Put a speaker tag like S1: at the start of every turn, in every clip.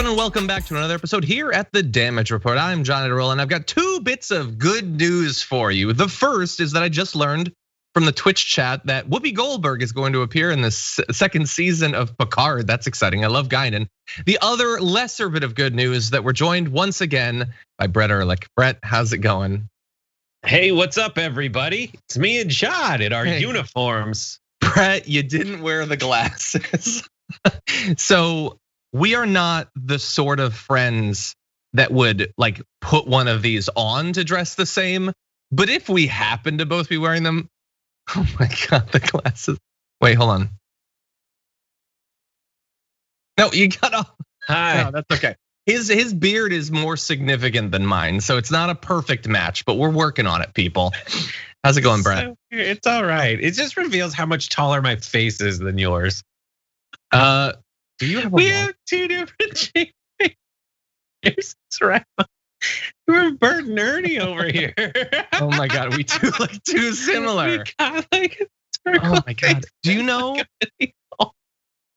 S1: everyone, and welcome back to another episode here at the Damage Report. I'm John Ederle, and I've got two bits of good news for you. The first is that I just learned from the Twitch chat that Whoopi Goldberg is going to appear in the second season of Picard. That's exciting. I love Guinan. The other lesser bit of good news that we're joined once again by Brett Erlich. Brett, how's it going?
S2: Hey, what's up, everybody? It's me and John in our uniforms.
S1: Brett, you didn't wear the glasses. So we are not the sort of friends that would like put one of these on to dress the same. But if we happen to both be wearing them, oh my God, the glasses. Wait, hold on. No, you gotta.
S2: Hi.
S1: No, that's okay. His beard is more significant than mine, so it's not a perfect match, but we're working on it, people. How's it going, Brett?
S2: It's all right. It just reveals how much taller my face is than yours.
S1: Do you have?
S2: We have two different shapes. That's right. We're Bert and Ernie over here.
S1: Oh my God, we do look too similar.
S2: We got like a circle.
S1: Oh my God. Do you know?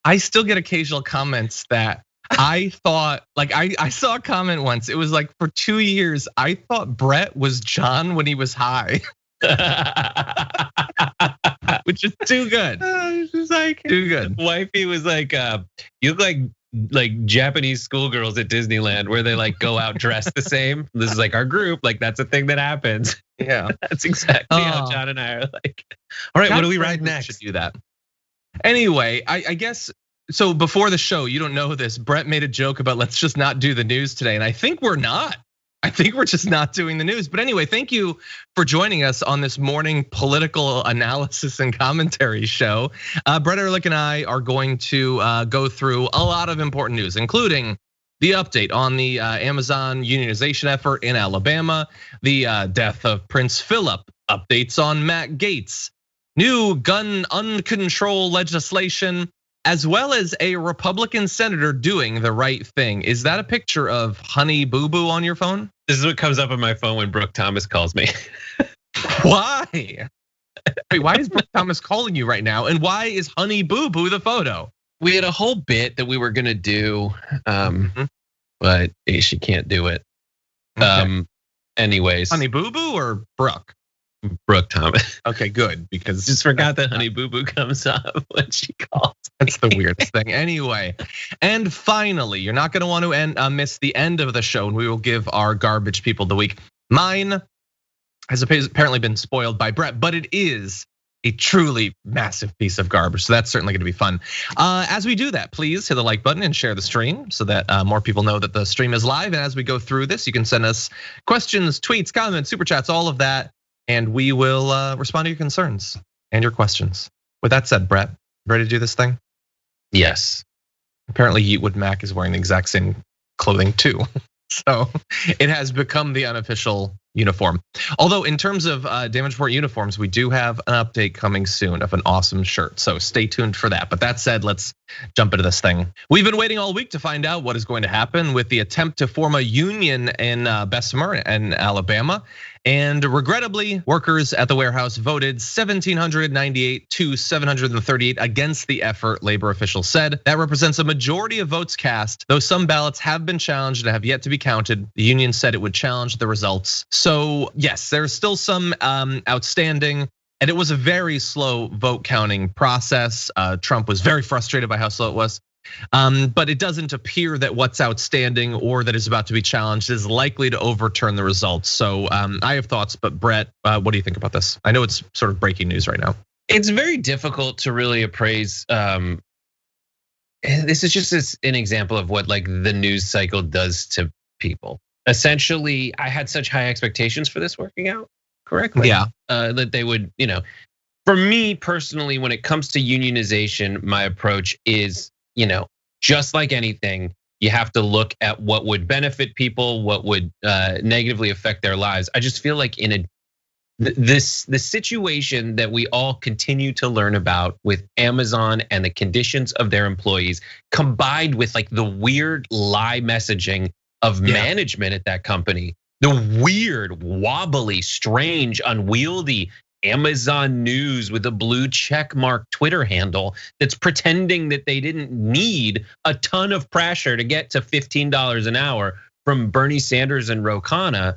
S1: I still get occasional comments that I thought, like I saw a comment once. It was like for 2 years, I thought Brett was John when he was high. Which is too good.
S2: It's just like
S1: too good.
S2: Wifey was like, you look like Japanese schoolgirls at Disneyland where they like go out dressed the same. This is like our group, like that's a thing that happens.
S1: Yeah,
S2: that's exactly how John and I are like. All right, what do we ride next?
S1: Should do that. Anyway, I guess so. Before the show, you don't know this. Brett made a joke about let's just not do the news today, and I think we're not. I think we're just not doing the news. But anyway, thank you for joining us on this morning political analysis and commentary show. Brett Erlich and I are going to go through a lot of important news, including the update on the Amazon unionization effort in Alabama, the death of Prince Philip, updates on Matt Gaetz, new gun uncontrolled legislation, as well as a Republican senator doing the right thing. Is that a picture of Honey Boo Boo on your phone?
S2: This is what comes up on my phone when Brooke Thomas calls me.
S1: Why? Wait, why is Brooke Thomas calling you right now? And why is Honey Boo Boo the photo?
S2: We had a whole bit that we were gonna do, but she can't do it.
S1: Okay.
S2: Anyways.
S1: Honey Boo Boo or Brooke?
S2: Brooke Thomas.
S1: Okay, good, because
S2: just forgot that Honey Boo Boo comes up when she calls.
S1: That's the weirdest thing. Anyway, and finally, you're not gonna want to miss the end of the show, and we will give our garbage people of the week. Mine has apparently been spoiled by Brett, but it is a truly massive piece of garbage. So that's certainly gonna be fun. As we do that, please hit the like button and share the stream so that more people know that the stream is live. And as we go through this, you can send us questions, tweets, comments, super chats, all of that. And we will respond to your concerns and your questions. With that said, Brett, ready to do this thing?
S2: Yes.
S1: Apparently Yeetwood Mac is wearing the exact same clothing too. So it has become the unofficial uniform. Although in terms of Damage Report uniforms, we do have an update coming soon of an awesome shirt. So stay tuned for that. But that said, let's jump into this thing. We've been waiting all week to find out what is going to happen with the attempt to form a union in Bessemer in Alabama. And regrettably, workers at the warehouse voted 1,798 to 738 against the effort, labor officials said. That represents a majority of votes cast, though some ballots have been challenged and have yet to be counted. The union said it would challenge the results. So yes, there's still some outstanding, and it was a very slow vote counting process. Trump was very frustrated by how slow it was. But it doesn't appear that what's outstanding or that is about to be challenged is likely to overturn the results. So I have thoughts, but Brett, what do you think about this? I know it's sort of breaking news right now.
S2: It's very difficult to really appraise. This is just an example of what like the news cycle does to people. Essentially, I had such high expectations for this working out correctly.
S1: Yeah,
S2: that they would, for me personally, when it comes to unionization, my approach is, just like anything, you have to look at what would benefit people, what would negatively affect their lives. I just feel like the situation that we all continue to learn about with Amazon and the conditions of their employees, combined with like the weird lie messaging of management at that company, the weird, wobbly, strange, unwieldy Amazon News with a blue check mark Twitter handle that's pretending that they didn't need a ton of pressure to get to $15 an hour from Bernie Sanders and Ro Khanna,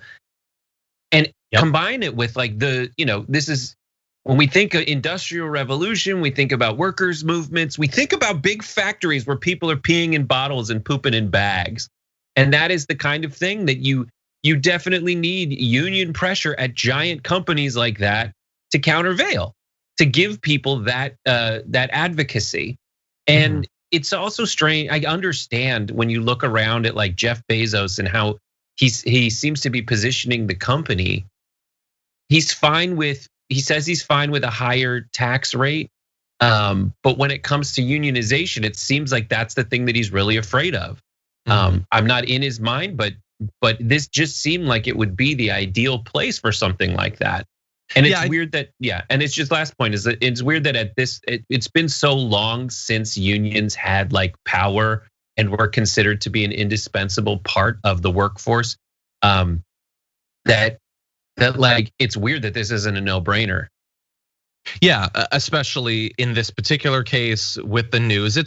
S2: and combine it with like this is when we think of industrial revolution, we think about workers' movements, we think about big factories where people are peeing in bottles and pooping in bags. And that is the kind of thing that you definitely need union pressure at giant companies like that to countervail, to give people that advocacy. And it's also strange. I understand when you look around at like Jeff Bezos and how he seems to be positioning the company. He says he's fine with a higher tax rate. But when it comes to unionization, it seems like that's the thing that he's really afraid of. I'm not in his mind, but this just seemed like it would be the ideal place for something like that. And it's weird that, and it's just last point is that it's weird that it's been so long since unions had like power and were considered to be an indispensable part of the workforce. That like it's weird that this isn't a no-brainer.
S1: Yeah, especially in this particular case with the news.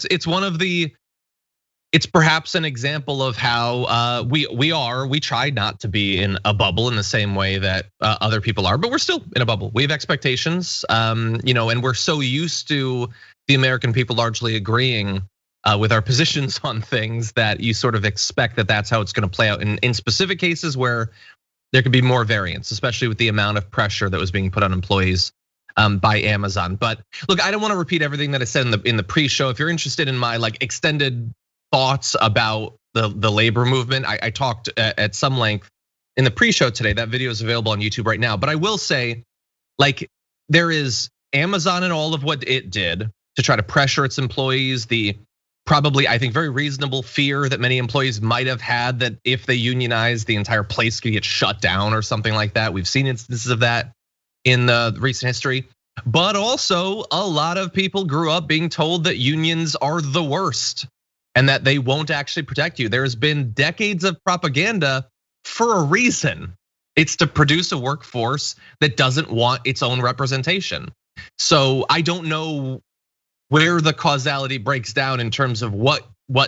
S1: It's perhaps an example of how we try not to be in a bubble in the same way that other people are, but we're still in a bubble. We have expectations, and we're so used to the American people largely agreeing with our positions on things that you sort of expect that that's how it's going to play out in specific cases where there could be more variance, especially with the amount of pressure that was being put on employees by Amazon. But look, I don't want to repeat everything that I said in the pre-show. If you're interested in my like extended thoughts about the labor movement, I talked at some length in the pre-show today. That video is available on YouTube right now. But I will say, like, there is Amazon and all of what it did to try to pressure its employees. The probably, I think, very reasonable fear that many employees might have had that if they unionize, the entire place could get shut down or something like that. We've seen instances of that in the recent history. But also, a lot of people grew up being told that unions are the worst and that they won't actually protect you. There's been decades of propaganda for a reason. It's to produce a workforce that doesn't want its own representation. So I don't know where the causality breaks down in terms of what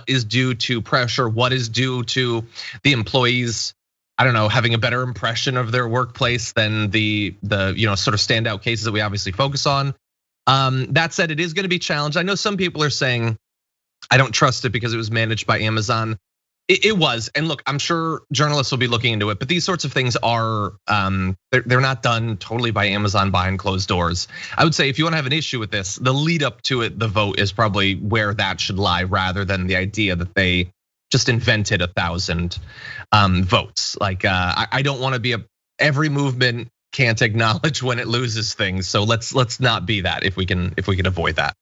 S1: is due to pressure, what is due to the employees, I don't know, having a better impression of their workplace than the sort of standout cases that we obviously focus on. That said, it is going to be challenged. I know some people are saying, I don't trust it because it was managed by Amazon. It was, and look, I'm sure journalists will be looking into it, but these sorts of things are, they're not done totally by Amazon behind closed doors. I would say if you want to have an issue with this, the lead up to it, the vote is probably where that should lie rather than the idea that they just invented 1,000 votes. Like, I don't want to be every movement can't acknowledge when it loses things. So let's not be that if we can avoid that.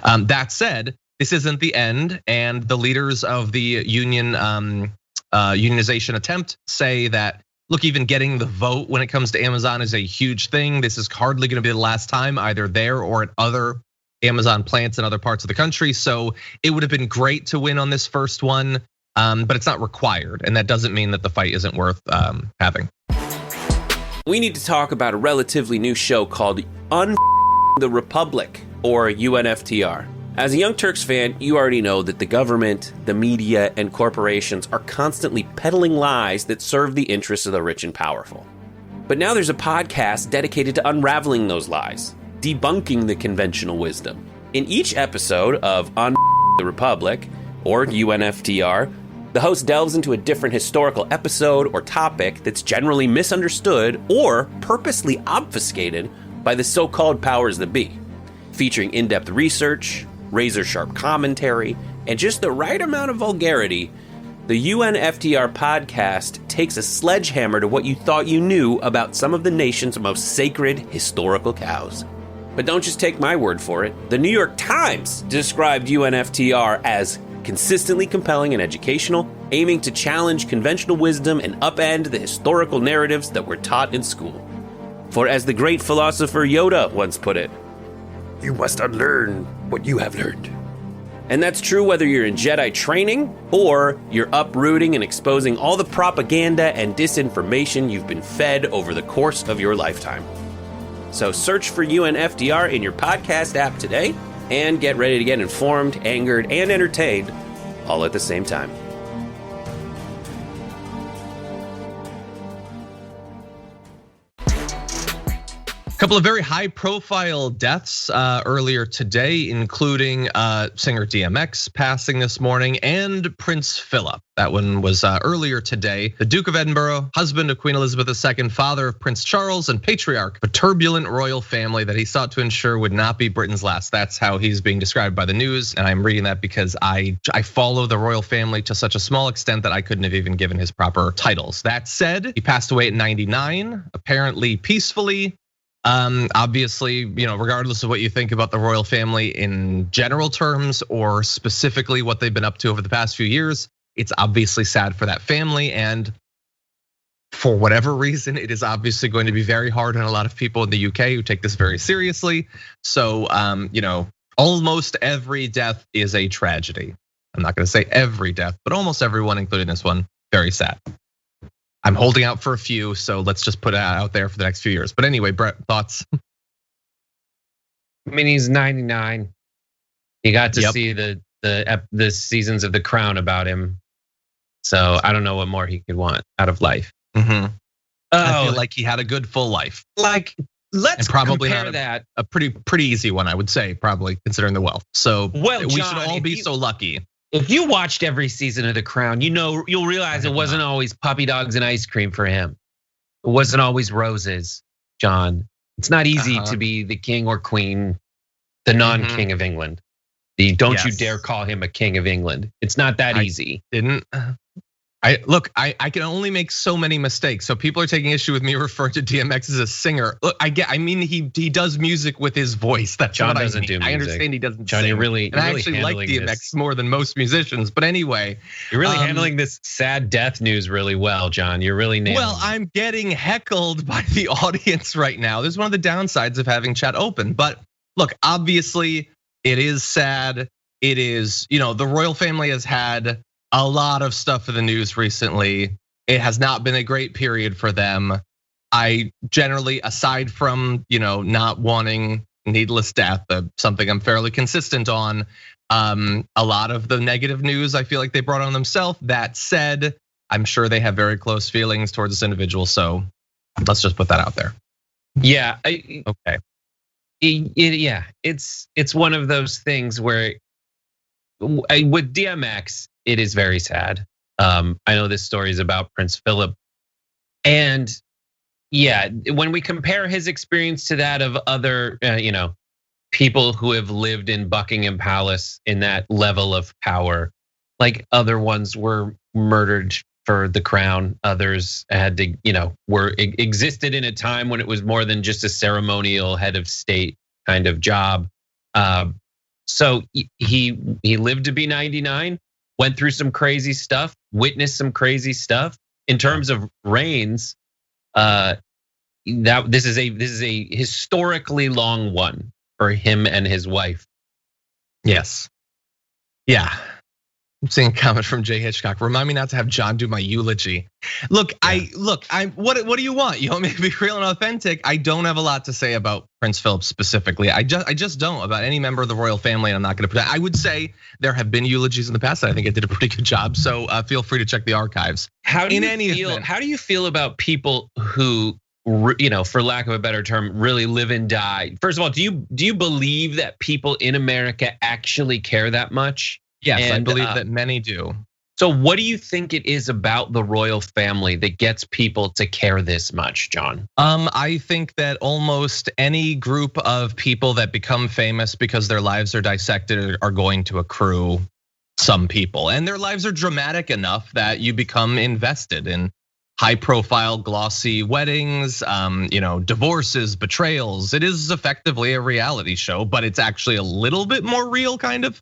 S1: That said, this isn't the end, and the leaders of the union unionization attempt say that, look, even getting the vote when it comes to Amazon is a huge thing. This is hardly going to be the last time either there or at other Amazon plants in other parts of the country. So it would have been great to win on this first one, but it's not required, and that doesn't mean that the fight isn't worth having.
S3: We need to talk about a relatively new show called the Republic, or UNFTR. As a Young Turks fan, you already know that the government, the media, and corporations are constantly peddling lies that serve the interests of the rich and powerful. But now there's a podcast dedicated to unraveling those lies, debunking the conventional wisdom. In each episode of the Republic, or UNFTR, the host delves into a different historical episode or topic that's generally misunderstood or purposely obfuscated by the so-called powers that be, featuring in-depth research, razor-sharp commentary, and just the right amount of vulgarity. The UNFTR podcast takes a sledgehammer to what you thought you knew about some of the nation's most sacred historical cows. But don't just take my word for it. The New York Times described UNFTR as consistently compelling and educational, aiming to challenge conventional wisdom and upend the historical narratives that were taught in school. For as the great philosopher Yoda once put it, you must unlearn what you have learned. And that's true whether you're in Jedi training or you're uprooting and exposing all the propaganda and disinformation you've been fed over the course of your lifetime. So search for UNFDR in your podcast app today and get ready to get informed, angered, and entertained all at the same time.
S1: Couple of very high-profile deaths earlier today, including singer DMX passing this morning and Prince Philip. That one was earlier today. The Duke of Edinburgh, husband of Queen Elizabeth II, father of Prince Charles, and patriarch of a turbulent royal family that he sought to ensure would not be Britain's last. That's how he's being described by the news, and I'm reading that because I follow the royal family to such a small extent that I couldn't have even given his proper titles. That said, he passed away at 99, apparently peacefully. Obviously, regardless of what you think about the royal family in general terms or specifically what they've been up to over the past few years, it's obviously sad for that family. And for whatever reason, it is obviously going to be very hard on a lot of people in the UK who take this very seriously. So, almost every death is a tragedy. I'm not going to say every death, but almost everyone, including this one, very sad. I'm holding out for a few, so let's just put it out there for the next few years. But anyway, Brett, thoughts?
S2: I mean, he's 99. You got to see the seasons of The Crown about him. So I don't know what more he could want out of life.
S1: I feel like he had a good full life.
S2: Like, let's
S1: probably
S2: compare that.
S1: A pretty easy one, I would say, probably considering the wealth. So
S2: well,
S1: we
S2: John,
S1: should all be so lucky.
S2: If you watched every season of The Crown, you'll realize it wasn't always puppy dogs and ice cream for him. It wasn't always roses, John. It's not easy to be the king or queen, the non-king of England. Don't you dare call him a king of England. It's not that easy.
S1: I can only make so many mistakes. So people are taking issue with me referring to DMX as a singer. Look, I mean he does music with his voice. That's
S2: John
S1: what
S2: doesn't
S1: I mean.
S2: do music.
S1: I understand he doesn't
S2: John,
S1: sing.
S2: you're really
S1: I actually like DMX more than most musicians. But anyway,
S2: you're really handling this sad death news really well, John. You're really nailing.
S1: Well, I'm getting heckled by the audience right now. This is one of the downsides of having chat open. But look, obviously it is sad. It is, the royal family has had a lot of stuff in the news recently. It has not been a great period for them. I generally, aside from, not wanting needless death, something I'm fairly consistent on, a lot of the negative news I feel like they brought on themselves. That said, I'm sure they have very close feelings towards this individual. So let's just put that out there.
S2: Yeah.
S1: Okay.
S2: Yeah, it's one of those things where with DMX, it is very sad. I know this story is about Prince Philip. And yeah, when we compare his experience to that of other, people who have lived in Buckingham Palace in that level of power, like other ones were murdered for the crown. Others had to, existed in a time when it was more than just a ceremonial head of state kind of job. So he lived to be 99. Went through some crazy stuff, witnessed some crazy stuff. In terms of reigns, this is a historically long one for him and his wife.
S1: Yes. Yeah. I'm seeing a comment from Jay Hitchcock. Remind me not to have John do my eulogy. Look, what do you want? You want me to be real and authentic? I don't have a lot to say about Prince Philip specifically. I just don't about any member of the royal family, and I'm not going to pretend. I would say there have been eulogies in the past that I think I did a pretty good job. So feel free to check the archives.
S2: How do you feel about people who, for lack of a better term, really live and die? First of all, do you believe that people in America actually care that much?
S1: Yes, I believe that many do.
S2: So what do you think it is about the royal family that gets people to care this much, John?
S1: I think that almost any group of people that become famous because their lives are dissected are going to accrue some people. And their lives are dramatic enough that you become invested in high profile, glossy weddings, divorces, betrayals. It is effectively a reality show, but it's actually a little bit more real, kind of.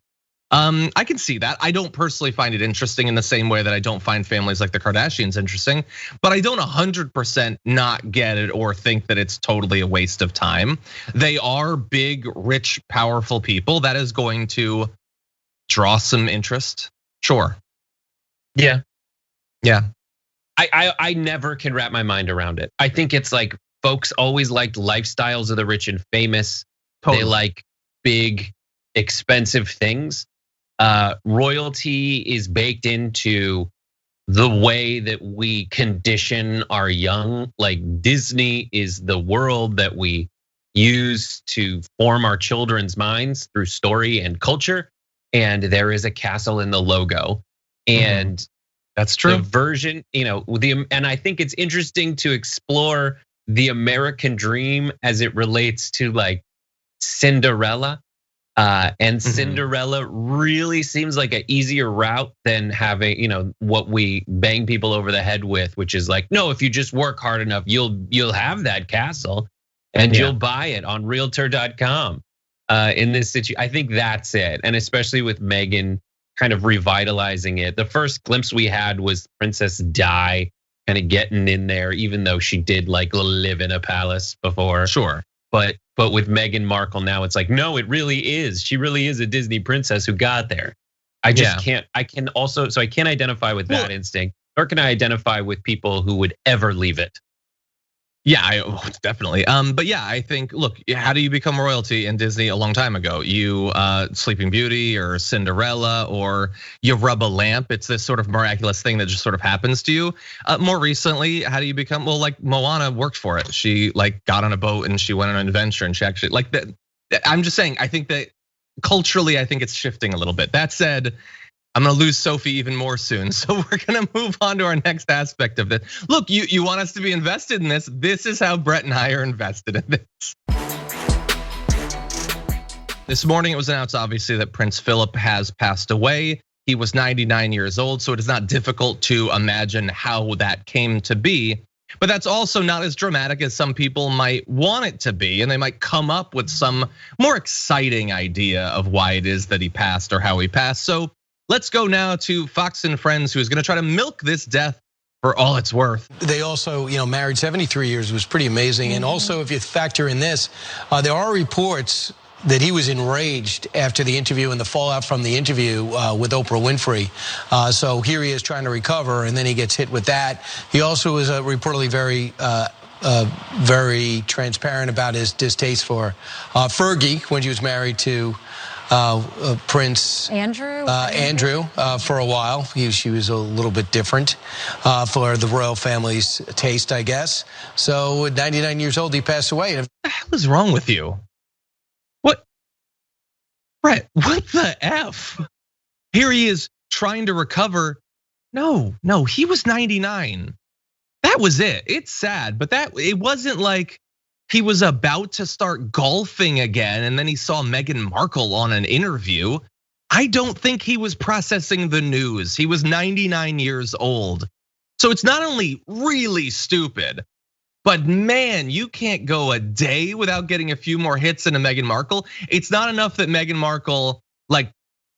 S1: I can see that. I don't personally find it interesting in the same way that I don't find families like the Kardashians interesting, but I don't 100% not get it or think that it's totally a waste of time. They are big, rich, powerful people. That is going to draw some interest. Sure.
S2: Yeah.
S1: Yeah.
S2: I never can wrap my mind around it. I think it's like folks always liked lifestyles of the rich and famous. Totally. They like big, expensive things. Royalty is baked into the way that we condition our young. Like Disney is the world that we use to form our children's minds through story and culture. And there is a castle in the logo. And
S1: that's true.
S2: The version, and I think it's interesting to explore the American dream as it relates to like Cinderella. And Cinderella really seems like an easier route than having, what we bang people over the head with, which is like, no, if you just work hard enough, you'll have that castle and you'll buy it on realtor.com. In this situation, I think that's it. And especially with Meghan kind of revitalizing it. The first glimpse we had was Princess Di kind of getting in there, even though she did like live in a palace before.
S1: Sure.
S2: But with Meghan Markle now, it's like, no, it really is. She really is a Disney princess who got there. I just can't. I can't identify with that instinct, nor can I identify with people who would ever leave it.
S1: Yeah, definitely. But yeah, I think, look, how do you become royalty in Disney a long time ago? You Sleeping Beauty or Cinderella, or you rub a lamp. It's this sort of miraculous thing that just sort of happens to you. More recently, how do you become? Well, like Moana worked for it. She like got on a boat and she went on an adventure and she actually like that. I'm just saying, I think that culturally, I think it's shifting a little bit. That said, I'm gonna lose Sophie even more soon. So we're gonna move on to our next aspect of this. Look, you want us to be invested in this. This is how Brett and I are invested in this. This morning it was announced, obviously, that Prince Philip has passed away. He was 99 years old, so it is not difficult to imagine how that came to be. But that's also not as dramatic as some people might want it to be. And they might come up with some more exciting idea of why it is that he passed or how he passed. So let's go now to Fox and Friends, who is gonna try to milk this death for all it's worth.
S4: They also, married 73 years, was pretty amazing. And also, if you factor in this, there are reports that he was enraged after the interview and the fallout from the interview with Oprah Winfrey. So here he is trying to recover, and then he gets hit with that. He also was reportedly very transparent about his distaste for Fergie when she was married to Prince Andrew for a while. She was a little bit different for the royal family's taste, I guess. So at 99 years old, he passed away.
S1: What the hell is wrong with you? What, Brett? What the F? Here he is trying to recover. No, he was 99. That was it. It's sad, but it wasn't like he was about to start golfing again, and then he saw Meghan Markle on an interview. I don't think he was processing the news. He was 99 years old. So it's not only really stupid, but man, you can't go a day without getting a few more hits into Meghan Markle. It's not enough that Meghan Markle like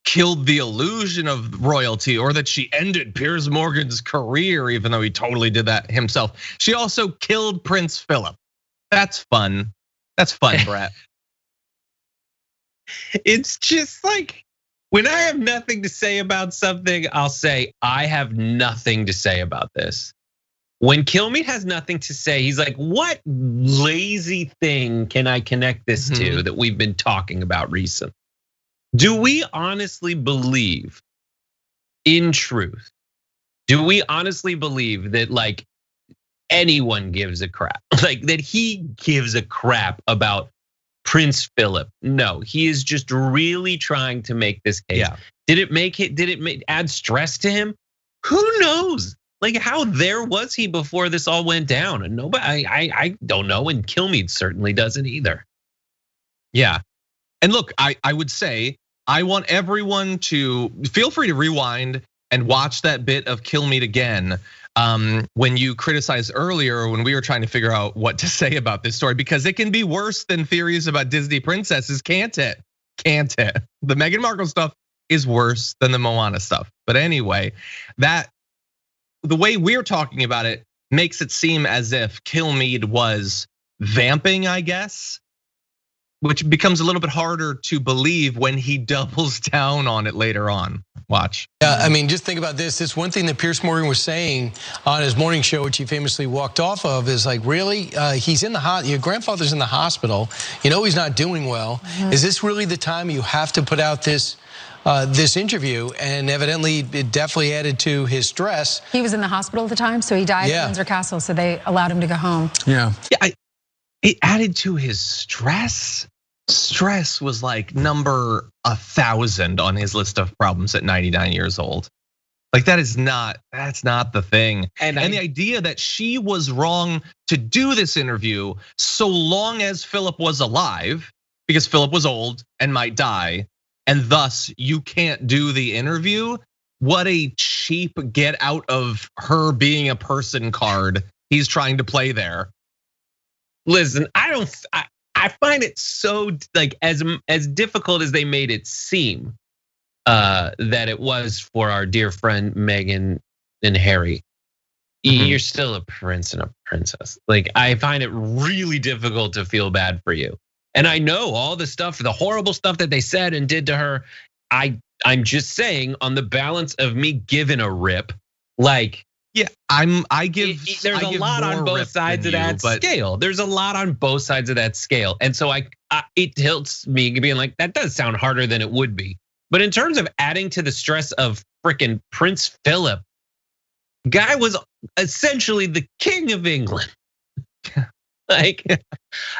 S1: killed the illusion of royalty, or that she ended Piers Morgan's career, even though he totally did that himself. She also killed Prince Philip. That's fun. That's fun, Brett.
S2: It's just like, when I have nothing to say about something, I'll say, I have nothing to say about this. When Kilmeade has nothing to say, he's like, what lazy thing can I connect this to that we've been talking about recently? Do we honestly believe in truth? Do we honestly believe that like anyone gives a crap? Like that he gives a crap about Prince Philip? No, he is just really trying to make this case. Yeah. Did it add stress to him? Who knows? Like how there was he before this all went down? And nobody, I don't know, and Kilmeade certainly doesn't either.
S1: Yeah, and look, I would say I want everyone to feel free to rewind and watch that bit of Kilmeade again. When you criticized earlier, when we were trying to figure out what to say about this story, because it can be worse than theories about Disney princesses, can't it? Can't it? The Meghan Markle stuff is worse than the Moana stuff. But anyway, the way we're talking about it makes it seem as if Kilmeade was vamping, I guess, which becomes a little bit harder to believe when he doubles down on it later on. Watch.
S4: Yeah, I mean, just think about this. This one thing that Piers Morgan was saying on his morning show, which he famously walked off of, is like, really? He's in the your grandfather's in the hospital. You know he's not doing well. Mm-hmm. Is this really the time you have to put out this this interview? And evidently, it definitely added to his stress.
S5: He was in the hospital at the time, so he died at Windsor Castle, so they allowed him to go home.
S4: Yeah.
S1: It added to his stress. Stress was like number 1,000 on his list of problems at 99 years old. Like that's not the thing. And the idea that she was wrong to do this interview so long as Philip was alive, because Philip was old and might die, and thus you can't do the interview. What a cheap get out of her being a person card he's trying to play there.
S2: Listen, I find it so like as difficult as they made it seem that it was for our dear friend Meghan and Harry. Mm-hmm. You're still a prince and a princess. Like I find it really difficult to feel bad for you. And I know all the stuff, the horrible stuff that they said and did to her. I'm just saying on the balance of me giving a rip, like.
S1: Yeah, there's a lot on both sides of that
S2: scale. There's a lot on both sides of that scale. And so it tilts me being like, that does sound harder than it would be. But in terms of adding to the stress of frickin' Prince Philip, guy was essentially the king of England. Like,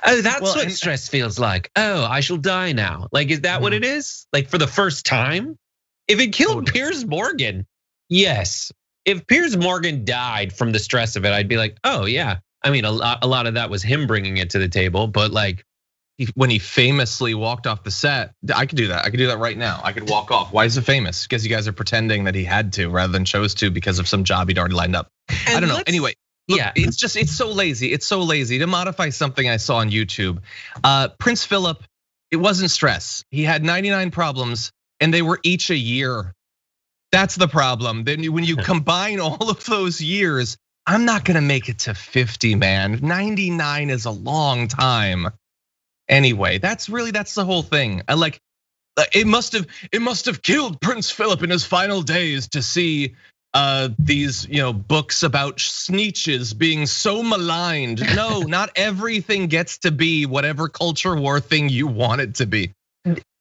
S2: that's what stress feels like. Oh, I shall die now. Like, is that what it is? Like for the first time? If it killed Piers Morgan, yes. If Piers Morgan died from the stress of it, I'd be like, oh yeah. I mean, a lot of that was him bringing it to the table, but like
S1: when he famously walked off the set, I could do that. I could do that right now. I could walk off. Why is it famous? Because you guys are pretending that he had to rather than chose to because of some job he'd already lined up. I don't know. Anyway, look, yeah, it's so lazy. It's so lazy to modify something I saw on YouTube. Prince Philip, it wasn't stress. He had 99 problems and they were each a year. That's the problem. Then when you combine all of those years, I'm not gonna make it to 50, man. 99 is a long time. Anyway, that's the whole thing. I like it must have killed Prince Philip in his final days to see these books about sneetches being so maligned. No, not everything gets to be whatever culture war thing you want it to be.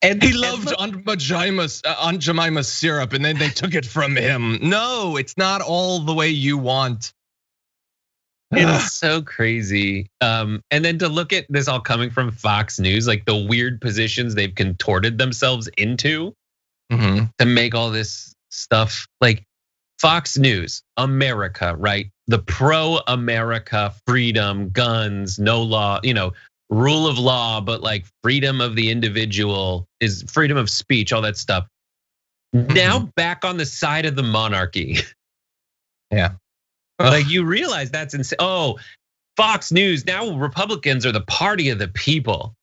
S1: And he loved Aunt Jemima's syrup, and then they took it from him. No, it's not all the way you want.
S2: It's so crazy. And then to look at this all coming from Fox News, like the weird positions they've contorted themselves into to make all this stuff. Like Fox News, America, right? The pro-America, freedom, guns, no law, rule of law, but like freedom of the individual is freedom of speech, all that stuff. Now back on the side of the monarchy.
S1: Yeah.
S2: Like you realize that's insane. Oh, Fox News, now Republicans are the party of the people.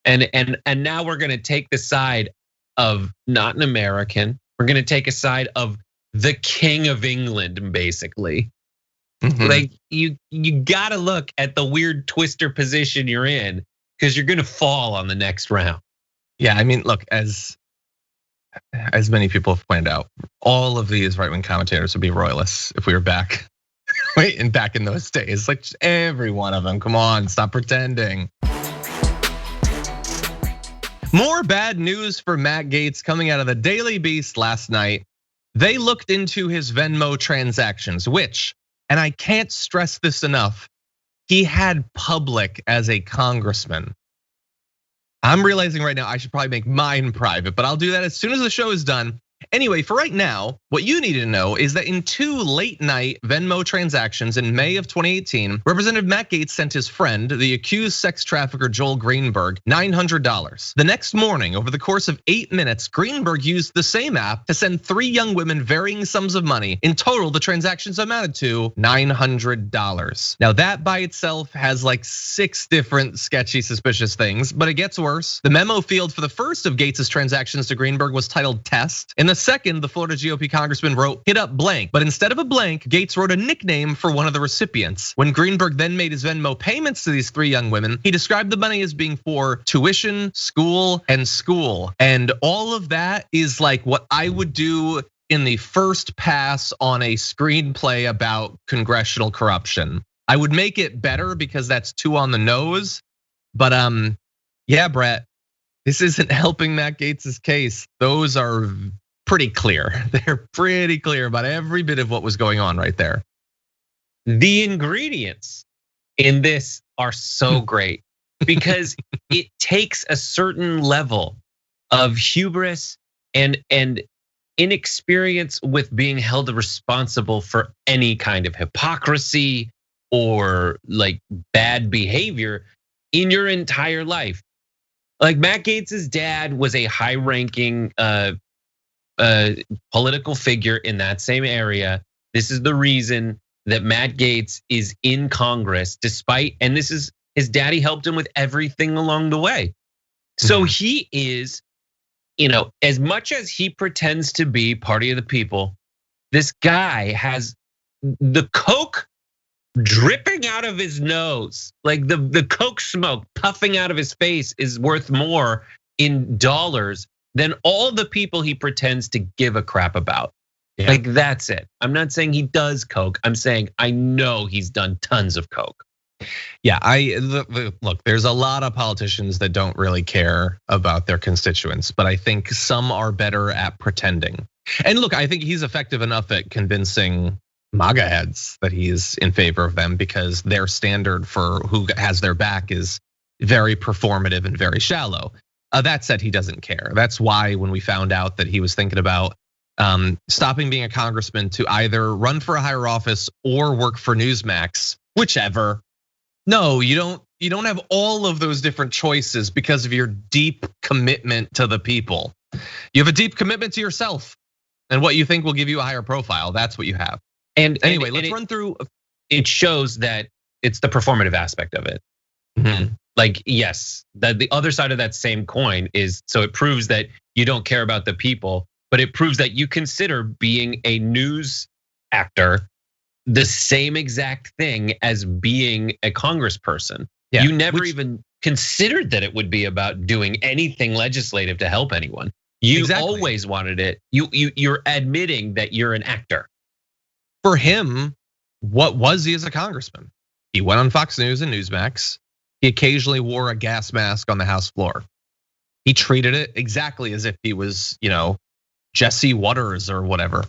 S2: And now we're gonna take the side of not an American. We're gonna take a side of the King of England, basically. Like you gotta look at the weird twister position you're in because you're gonna fall on the next round.
S1: Yeah, I mean, look, as many people have pointed out, all of these right-wing commentators would be royalists if we were back, and back in those days. Like every one of them. Come on, stop pretending. More bad news for Matt Gaetz coming out of the Daily Beast last night. They looked into his Venmo transactions, which, and I can't stress this enough, he had public as a congressman. I'm realizing right now I should probably make mine private, but I'll do that as soon as the show is done. Anyway, for right now, what you need to know is that in 2 late night Venmo transactions in May of 2018, Representative Matt Gaetz sent his friend, the accused sex trafficker Joel Greenberg, $900. The next morning, over the course of 8 minutes, Greenberg used the same app to send 3 young women varying sums of money. In total, the transactions amounted to $900. Now that by itself has like 6 different sketchy, suspicious things, but it gets worse. The memo field for the first of Gaetz's transactions to Greenberg was titled Test. In the second, the Florida GOP congressman wrote, "Hit up blank." But instead of a blank, Gates wrote a nickname for one of the recipients. When Greenberg then made his Venmo payments to these 3 young women, he described the money as being for tuition, school, and school. And all of that is like what I would do in the first pass on a screenplay about congressional corruption. I would make it better because that's too on the nose. But yeah, Brett, this isn't helping Matt Gaetz's case. Those are pretty clear. They're pretty clear about every bit of what was going on right there.
S2: The ingredients in this are so great because it takes a certain level of hubris and inexperience with being held responsible for any kind of hypocrisy or like bad behavior in your entire life. Like Matt Gaetz's dad was a high-ranking political figure in that same area. This is the reason that Matt Gaetz is in Congress, despite, and this is his daddy helped him with everything along the way. So he is, as much as he pretends to be party of the people, this guy has the coke dripping out of his nose, like the coke smoke puffing out of his face is worth more in dollars than all the people he pretends to give a crap about. Yeah. Like that's it. I'm not saying he does coke. I'm saying I know he's done tons of coke.
S1: Yeah, look, there's a lot of politicians that don't really care about their constituents, but I think some are better at pretending. And look, I think he's effective enough at convincing MAGA heads that he's in favor of them because their standard for who has their back is very performative and very shallow. That said, he doesn't care. That's why when we found out that he was thinking about stopping being a congressman to either run for a higher office or work for Newsmax, whichever. No, you don't have all of those different choices because of your deep commitment to the people. You have a deep commitment to yourself and what you think will give you a higher profile. That's what you have. And anyway, let's run through.
S2: It shows that it's the performative aspect of it. Like, yes, that the other side of that same coin is, so it proves that you don't care about the people, but it proves that you consider being a news actor the same exact thing as being a congressperson. Yeah, you never even considered that it would be about doing anything legislative to help anyone. You always wanted it. You're admitting that you're an actor.
S1: For him, what was he as a congressman? He went on Fox News and Newsmax. He occasionally wore a gas mask on the House floor. He treated it exactly as if he was, Jesse Waters or whatever.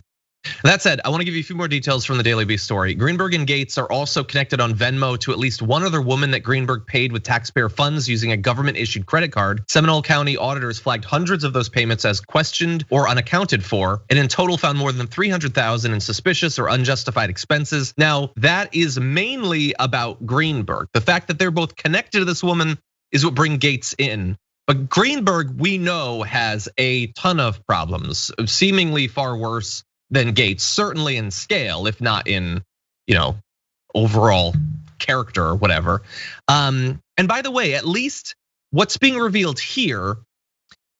S1: That said, I want to give you a few more details from the Daily Beast story. Greenberg and Gaetz are also connected on Venmo to at least one other woman that Greenberg paid with taxpayer funds using a government-issued credit card. Seminole County auditors flagged hundreds of those payments as questioned or unaccounted for, and in total found more than $300,000 in suspicious or unjustified expenses. Now, that is mainly about Greenberg. The fact that they're both connected to this woman is what brings Gaetz in. But Greenberg, we know, has a ton of problems, seemingly far worse than Gaetz, certainly in scale, if not in, overall character or whatever. And by the way, at least what's being revealed here,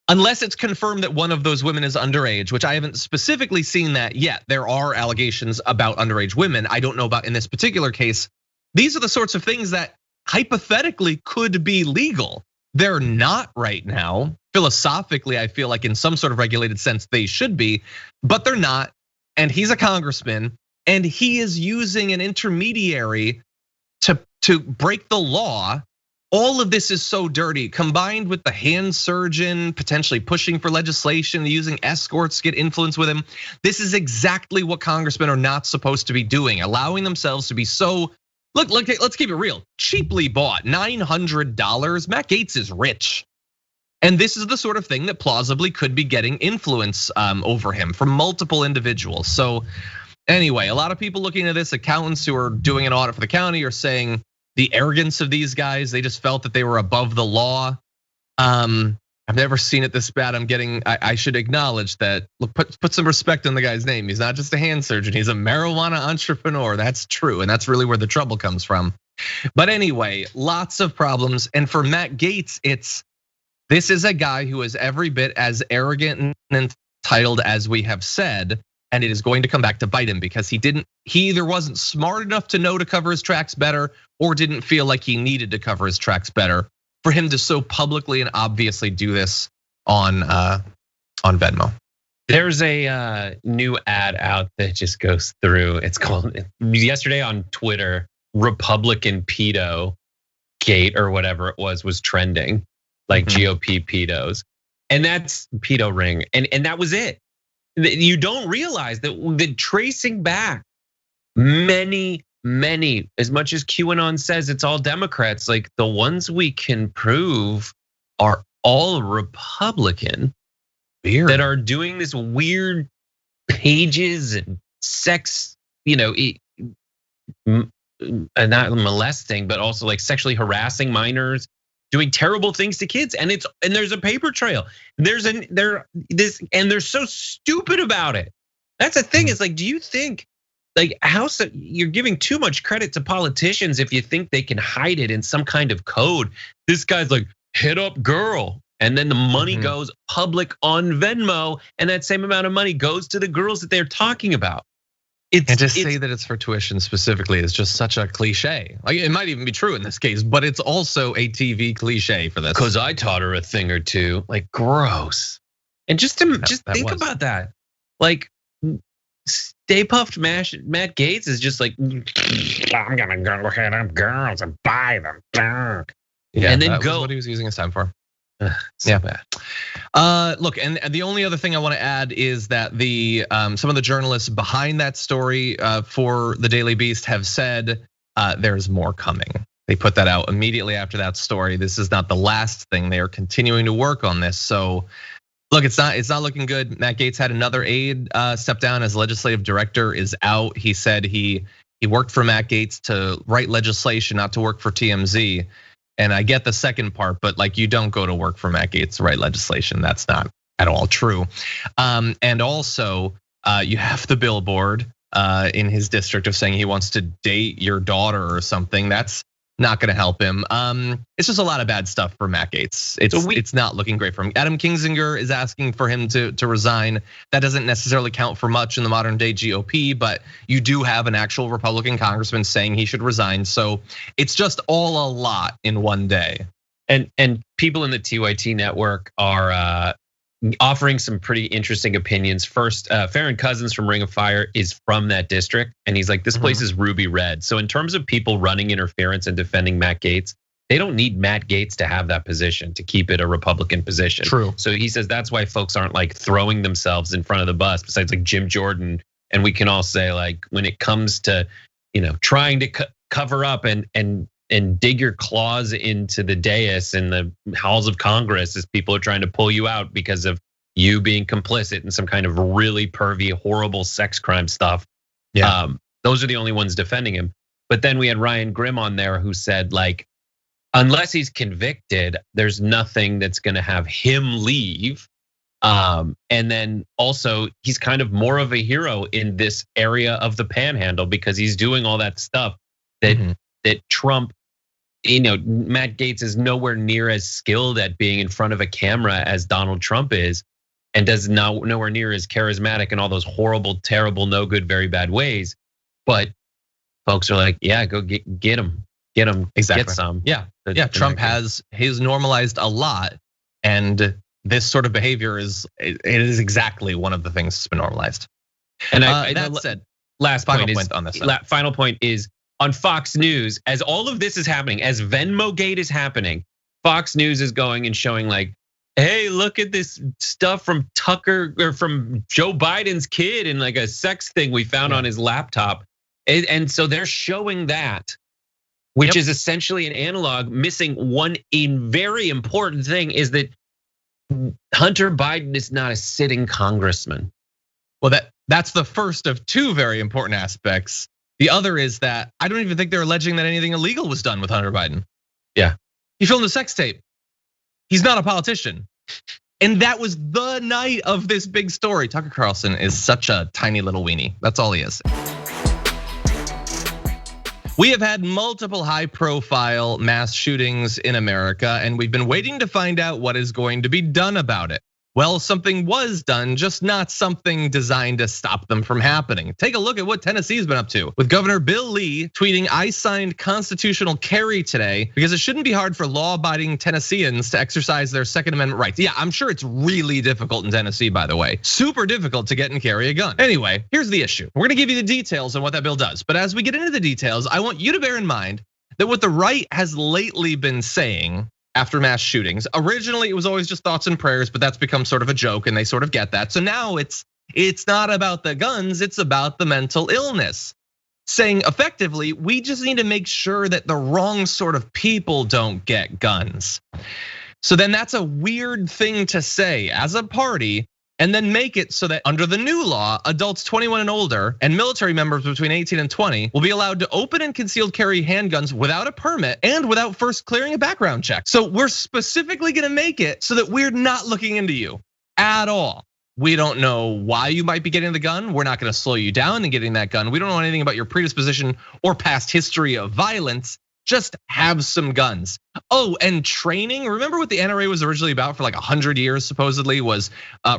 S1: unless it's confirmed that one of those women is underage, which I haven't specifically seen that yet. There are allegations about underage women. I don't know about in this particular case. These are the sorts of things that hypothetically could be legal. They're not right now. Philosophically, I feel like in some sort of regulated sense they should be, but they're not. And he's a congressman, and he is using an intermediary to break the law. All of this is so dirty, combined with the hand surgeon potentially pushing for legislation, using escorts to get influence with him. This is exactly what congressmen are not supposed to be doing, allowing themselves to be so, look, let's keep it real, cheaply bought, $900. Matt Gaetz is rich. And this is the sort of thing that plausibly could be getting influence over him from multiple individuals. So anyway, a lot of people looking at this, accountants who are doing an audit for the county, are saying the arrogance of these guys, they just felt that they were above the law. I've never seen it this bad. I should acknowledge that, look, put some respect on the guy's name. He's not just a hand surgeon, he's a marijuana entrepreneur. That's true, and that's really where the trouble comes from. But anyway, lots of problems. And for Matt Gaetz, this is a guy who is every bit as arrogant and titled As We Have Said, and it is going to come back to bite him because he either wasn't smart enough to know to cover his tracks better or didn't feel like he needed to cover his tracks better for him to so publicly and obviously do this on Venmo.
S2: There's a new ad out that just goes through. It's called yesterday on Twitter, Republican pedo gate or whatever it was trending, like GOP pedos. And that's pedo ring. And that was it. You don't realize that tracing back many, as much as QAnon says it's all Democrats, like the ones we can prove are all Republican.
S1: Weird.
S2: That are doing this weird pages and sex, not molesting, but also like sexually harassing minors, doing terrible things to kids, and there's a paper trail. And they're so stupid about it. That's the thing. Is like, do you think like you're giving too much credit to politicians if you think they can hide it in some kind of code? This guy's like, hit up girl. And then the money goes public on Venmo, and that same amount of money goes to the girls that they're talking about.
S1: And to say that it's for tuition specifically is just such a cliche. Like it might even be true in this case, but it's also a TV cliche for this.
S2: Because I taught her a thing or two, like gross. And just think about that. Like Stay Puft Matt Gaetz is just like, I'm gonna go hit up girls and buy them.
S1: Yeah, and then that was what he was using his time for.
S2: So bad.
S1: Look, and the only other thing I want to add is that some of the journalists behind that story for the Daily Beast have said there's more coming. They put that out immediately after that story. This is not the last thing. They are continuing to work on this. So look, it's not looking good. Matt Gaetz had another aide step down as legislative director is out. He said he worked for Matt Gaetz to write legislation, not to work for TMZ. And I get the second part, but like you don't go to work for Matt Gaetz to write legislation. That's not at all true. And also, you have the billboard in his district of saying he wants to date your daughter or something. That's not going to help him. It's just a lot of bad stuff for Matt Gaetz. It's not looking great for him. Adam Kinzinger is asking for him to resign. That doesn't necessarily count for much in the modern day GOP, but you do have an actual Republican congressman saying he should resign. So it's just all a lot in one day.
S2: And people in the TYT network are offering some pretty interesting opinions. First, Farron Cousins from Ring of Fire is from that district, and he's like, this place is ruby red. So in terms of people running interference and defending Matt Gaetz, they don't need Matt Gaetz to have that position to keep it a Republican position.
S1: True.
S2: So he says that's why folks aren't like throwing themselves in front of the bus, besides like Jim Jordan. And we can all say like, when it comes to, trying to cover up and dig your claws into the dais and the halls of Congress as people are trying to pull you out because of you being complicit in some kind of really pervy, horrible sex crime stuff.
S1: Yeah.
S2: Those are the only ones defending him. But then we had Ryan Grimm on there who said like, unless he's convicted, there's nothing that's gonna have him leave. And then also he's kind of more of a hero in this area of the panhandle because he's doing all that stuff that Trump, Matt Gaetz is nowhere near as skilled at being in front of a camera as Donald Trump is, and does nowhere near as charismatic in all those horrible, terrible, no good, very bad ways. But folks are like, yeah, go get him,
S1: exactly.
S2: Get some.
S1: Yeah, Trump has normalized a lot, and this sort of behavior is exactly one of the things that's been normalized.
S2: And
S1: that said,
S2: final point is. On Fox News, as all of this is happening, as Venmo Gate is happening, Fox News is going and showing like, hey, look at this stuff from Tucker or from Joe Biden's kid and like a sex thing we found on his laptop. And so they're showing that, which is essentially an analog. Missing one very important thing is that Hunter Biden is not a sitting congressman.
S1: Well, that's the first of two very important aspects. The other is that I don't even think they're alleging that anything illegal was done with Hunter Biden.
S2: Yeah.
S1: He filmed a sex tape. He's not a politician. And that was the night of this big story. Tucker Carlson is such a tiny little weenie. That's all he is. We have had multiple high-profile mass shootings in America, and we've been waiting to find out what is going to be done about it. well, something was done, just not something designed to stop them from happening. Take a look at what Tennessee's been up to, with Governor Bill Lee tweeting, "I signed constitutional carry today because it shouldn't be hard for law-abiding Tennesseans to exercise their Second Amendment rights." Yeah, I'm sure it's really difficult in Tennessee, by the way. Super difficult to get and carry a gun. Anyway, here's the issue. We're gonna give you the details on what that bill does. But as we get into the details, I want you to bear in mind that what the right has lately been saying after mass shootings. Originally, it was always just thoughts and prayers, but that's become sort of a joke and they sort of get that. So now it's not about the guns, it's about the mental illness. Saying effectively, we just need to make sure that the wrong sort of people don't get guns. So then that's a weird thing to say as a party, and then make it so that under the new law, adults 21 and older and military members between 18 and 20 will be allowed to open and concealed carry handguns without a permit and without first clearing a background check. So we're specifically gonna make it so that we're not looking into you at all. We don't know why you might be getting the gun. We're not gonna slow you down in getting that gun. We don't know anything about your predisposition or past history of violence. Just have some guns. Oh, and training. Remember what the NRA was originally about for like 100 years, supposedly, was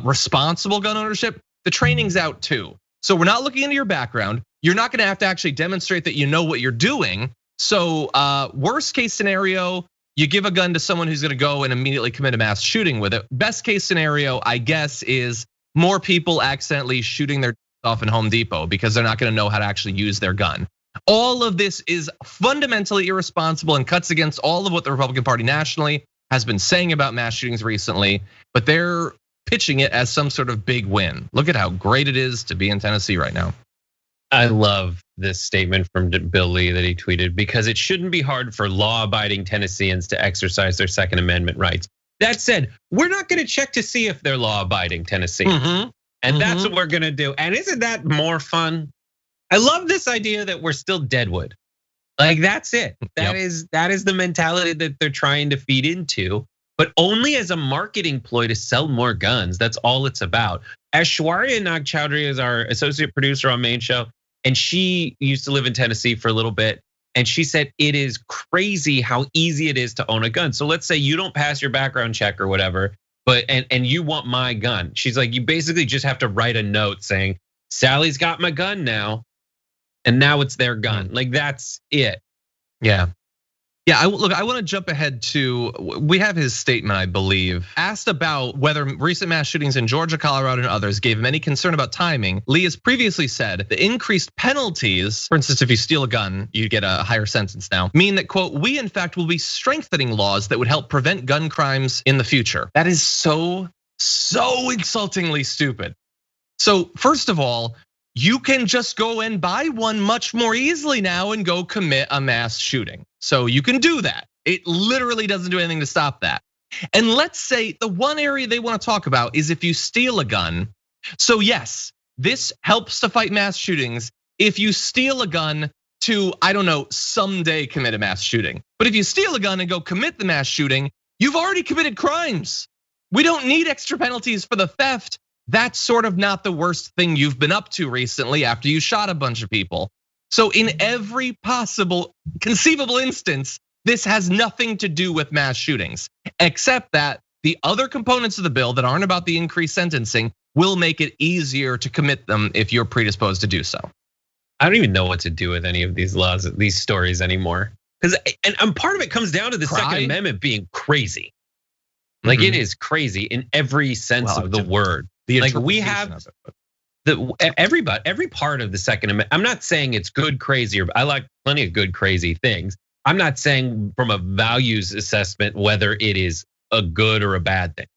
S1: responsible gun ownership? The training's out too. So we're not looking into your background. You're not gonna have to actually demonstrate that you know what you're doing. So worst case scenario, you give a gun to someone who's gonna go and immediately commit a mass shooting with it. Best case scenario, I guess, is more people accidentally shooting their off in Home Depot because they're not gonna know how to actually use their gun. All of this is fundamentally irresponsible and cuts against all of what the Republican Party nationally has been saying about mass shootings recently, but they're pitching it as some sort of big win. Look at how great it is to be in Tennessee right now.
S2: I love this statement from Bill Lee that he tweeted, because it shouldn't be hard for law-abiding Tennesseans to exercise their Second Amendment rights. That said, we're not gonna check to see if they're law-abiding Tennesseans. And that's what we're gonna do. And isn't that more fun? I love this idea that we're still Deadwood. Like that's it. That is the mentality that they're trying to feed into, but only as a marketing ploy to sell more guns. That's all it's about. Aishwarya Nagchowdhury is our associate producer on Main Show, and she used to live in Tennessee for a little bit. And she said it is crazy how easy it is to own a gun. So let's say you don't pass your background check or whatever, but and you want my gun. She's like, you basically just have to write a note saying, Sally's got my gun now. And now it's their gun. Like that's it.
S1: Yeah. Look, I want to jump ahead to, we have his statement, I believe, asked about whether recent mass shootings in Georgia, Colorado, and others gave him any concern about timing. Lee has previously said the increased penalties, for instance, if you steal a gun, you get a higher sentence now, mean that, quote, we in fact will be strengthening laws that would help prevent gun crimes in the future. That is so insultingly stupid. So first of all, you can just go and buy one much more easily now and go commit a mass shooting. So you can do that. It literally doesn't do anything to stop that. And let's say the one area they want to talk about is if you steal a gun. So yes, this helps to fight mass shootings if you steal a gun to, I don't know, someday commit a mass shooting. But if you steal a gun and go commit the mass shooting, you've already committed crimes. We don't need extra penalties for the theft. That's sort of not the worst thing you've been up to recently after you shot a bunch of people. So in every possible conceivable instance, this has nothing to do with mass shootings, except that the other components of the bill that aren't about the increased sentencing will make it easier to commit them if you're predisposed to do so.
S2: I don't even know what to do with any of these laws, these stories anymore. Because and part of it comes down to the Second Amendment being crazy. Like it is crazy in every sense of the word. Like we have every part of the Second Amendment. I'm not saying it's good, crazy, or I like plenty of good, crazy things. I'm not saying from a values assessment whether it is a good or a bad thing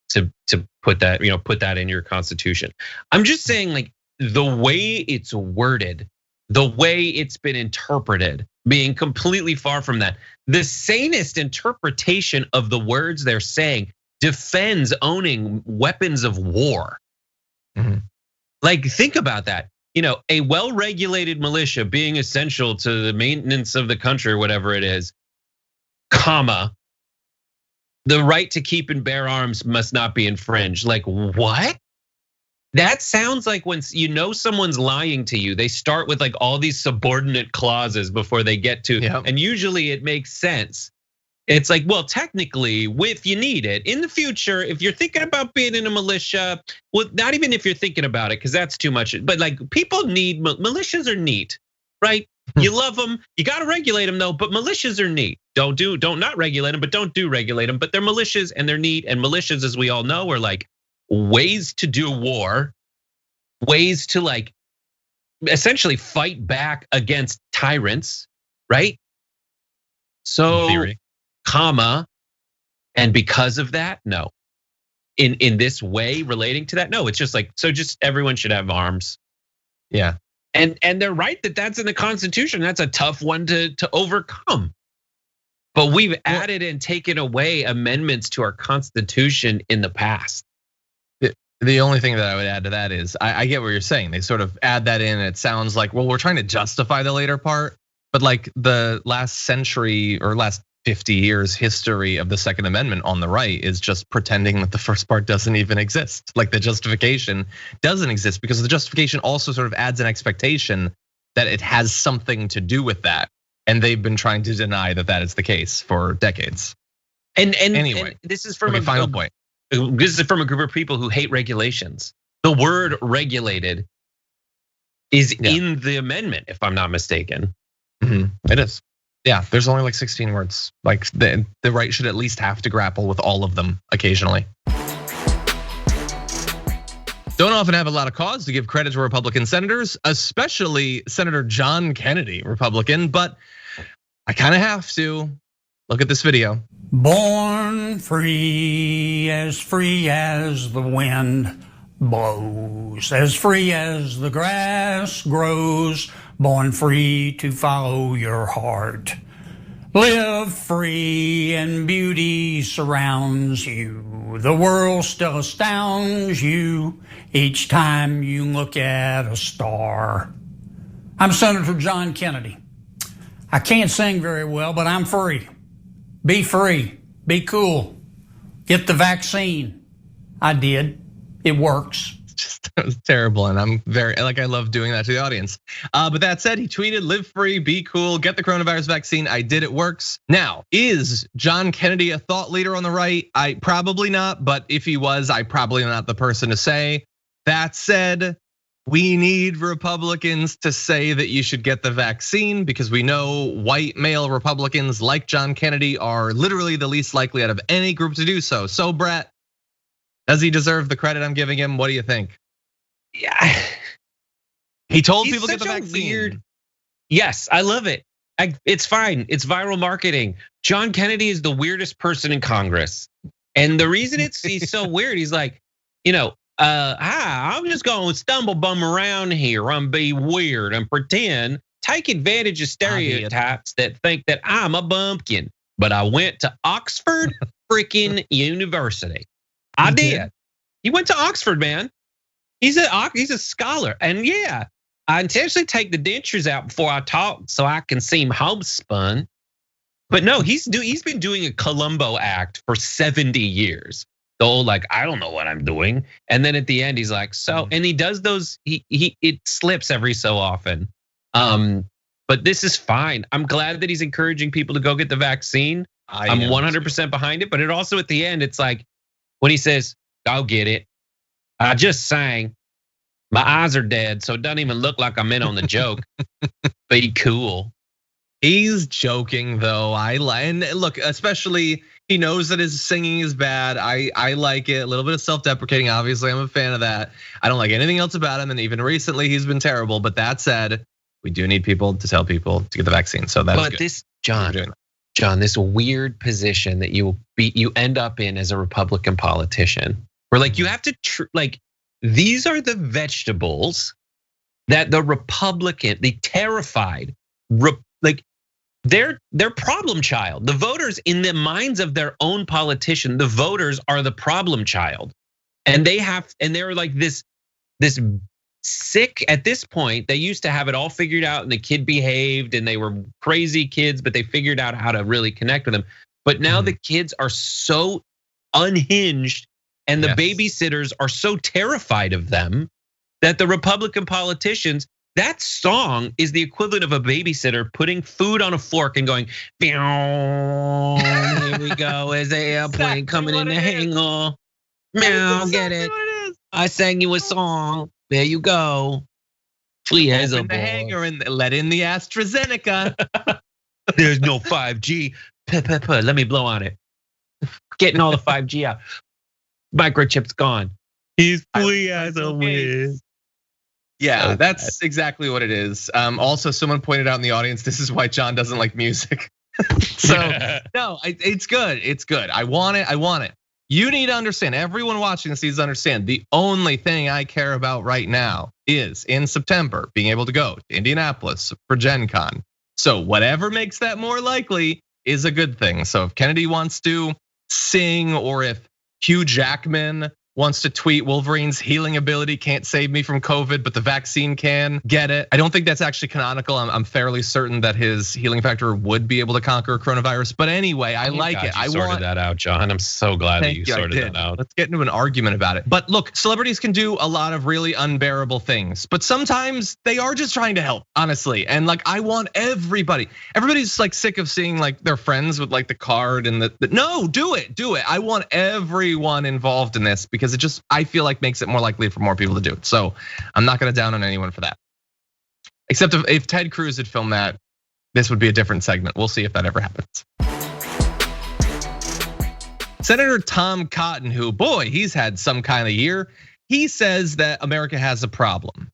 S2: to put that in your constitution. I'm just saying like the way it's worded, the way it's been interpreted, being completely far from that. The sanest interpretation of the words they're saying defends owning weapons of war. Like think about that. A well-regulated militia being essential to the maintenance of the country or whatever it is, comma, the right to keep and bear arms must not be infringed. Like what? That sounds like when someone's lying to you, they start with like all these subordinate clauses before they get to, and usually it makes sense. It's like, well, technically, if you need it in the future, if you're thinking about being in a militia, well, not even if you're thinking about it, because that's too much. But like, people need militias are neat, right? You love them, you got to regulate them though. But militias are neat. Don't not regulate them, but don't regulate them. But they're militias and they're neat. And militias, as we all know, are like ways to do war, ways to like essentially fight back against tyrants, right? So, comma, and because of that, no. In this way, relating to that, no. It's just like, so just everyone should have arms.
S1: Yeah.
S2: And they're right that that's in the Constitution. That's a tough one to overcome. But we've added and taken away amendments to our Constitution in the past.
S1: The only thing that I would add to that is I get what you're saying. They sort of add that in, and it sounds like, well, we're trying to justify the later part. But like the last century or last 50 years history of the Second Amendment on the right is just pretending that the first part doesn't even exist. Like the justification doesn't exist because the justification also sort of adds an expectation that it has something to do with that. And they've been trying to deny that that is the case for decades.
S2: And
S1: anyway,
S2: and this is from a
S1: final point.
S2: This is from a group of people who hate regulations. The word regulated is in the amendment, if I'm not mistaken.
S1: It is. Yeah, there's only like 16 words. Like the right should at least have to grapple with all of them occasionally. Don't often have a lot of cause to give credit to Republican senators, especially Senator John Kennedy, Republican, but I kind of have to. Look at this video.
S6: Born free as the wind blows, as free as the grass grows, born free to follow your heart. Live free and beauty surrounds you. The world still astounds you each time you look at a star. I'm Senator John Kennedy. I can't sing very well, but I'm free. Be free, be cool, get the vaccine. I did, it works.
S1: That was terrible, and I'm I love doing that to the audience. But that said, he tweeted, live free, be cool, get the coronavirus vaccine. I did, it works. Now, is John Kennedy a thought leader on the right? I probably not, but if he was, I probably not the person to say. That said, we need Republicans to say that you should get the vaccine because we know white male Republicans like John Kennedy are literally the least likely out of any group to do so. So Brett, does he deserve the credit I'm giving him? What do you think?
S2: Yeah,
S1: he told people to get the vaccine.
S2: Weird. Yes, I love it. It's fine. It's viral marketing. John Kennedy is the weirdest person in Congress, and the reason he's so weird, he's like, I'm just going to stumble bum around here and be weird and pretend, take advantage of stereotypes that think that I'm a bumpkin. But I went to Oxford freaking University. I did. He went to Oxford, man. He's a scholar, and yeah, I intentionally take the dentures out before I talk so I can seem homespun. But no, he's been doing a Columbo act for 70 years. The old like, I don't know what I'm doing, and then at the end he's like, so, and he does those. It slips every so often. But this is fine. I'm glad that he's encouraging people to go get the vaccine. I'm 100% behind it. But it also at the end, it's like when he says, "Go get it." I just sang. My eyes are dead, so it doesn't even look like I'm in on the joke. Be cool.
S1: He's joking though. And look, especially he knows that his singing is bad. I like it. A little bit of self-deprecating. Obviously, I'm a fan of that. I don't like anything else about him, and even recently he's been terrible. But that said, we do need people to tell people to get the vaccine. So that's good.
S2: But this, John, this weird position that you end up in as a Republican politician, where like you have to these are the vegetables that the Republican, the terrified, they're problem child. The voters, in the minds of their own politician, the voters are the problem child, and they're like this sick at this point. They used to have it all figured out, and the kid behaved, and they were crazy kids, but they figured out how to really connect with them. But now the kids are so unhinged, and the babysitters are so terrified of them that the Republican politicians, That song is the equivalent of a babysitter putting food on a fork and going, here we go, as the airplane coming in the hangar. Meow, get it. I sang you a song. There you go. Free as a
S1: Open the hangar and let in the AstraZeneca.
S2: There's no 5G. Let me blow on it. Getting all the 5G out. Microchip's gone. He's free as a whiz.
S1: Yeah, that's exactly what it is. Also, someone pointed out in the audience, this is why John doesn't like music. So no, it's good. It's good. I want it. You need to understand, everyone watching this needs to understand, the only thing I care about right now is in September, being able to go to Indianapolis for Gen Con. So whatever makes that more likely is a good thing. So if Kennedy wants to sing, or if Hugh Jackman wants to tweet Wolverine's healing ability can't save me from COVID, but the vaccine can, get it. I don't think that's actually canonical. I'm fairly certain that his healing factor would be able to conquer coronavirus. But anyway, I like it.
S2: I sorted that out, John. I'm so glad that you sorted that out.
S1: Let's get into an argument about it. But look, celebrities can do a lot of really unbearable things, but sometimes they are just trying to help, honestly. And like, I want everybody's like sick of seeing like their friends with like the card and no, do it. I want everyone involved in this, because it just, I feel like, makes it more likely for more people to do it. So I'm not gonna down on anyone for that. Except if Ted Cruz had filmed that, this would be a different segment. We'll see if that ever happens. Senator Tom Cotton, who, boy, he's had some kind of year. He says that America has a problem.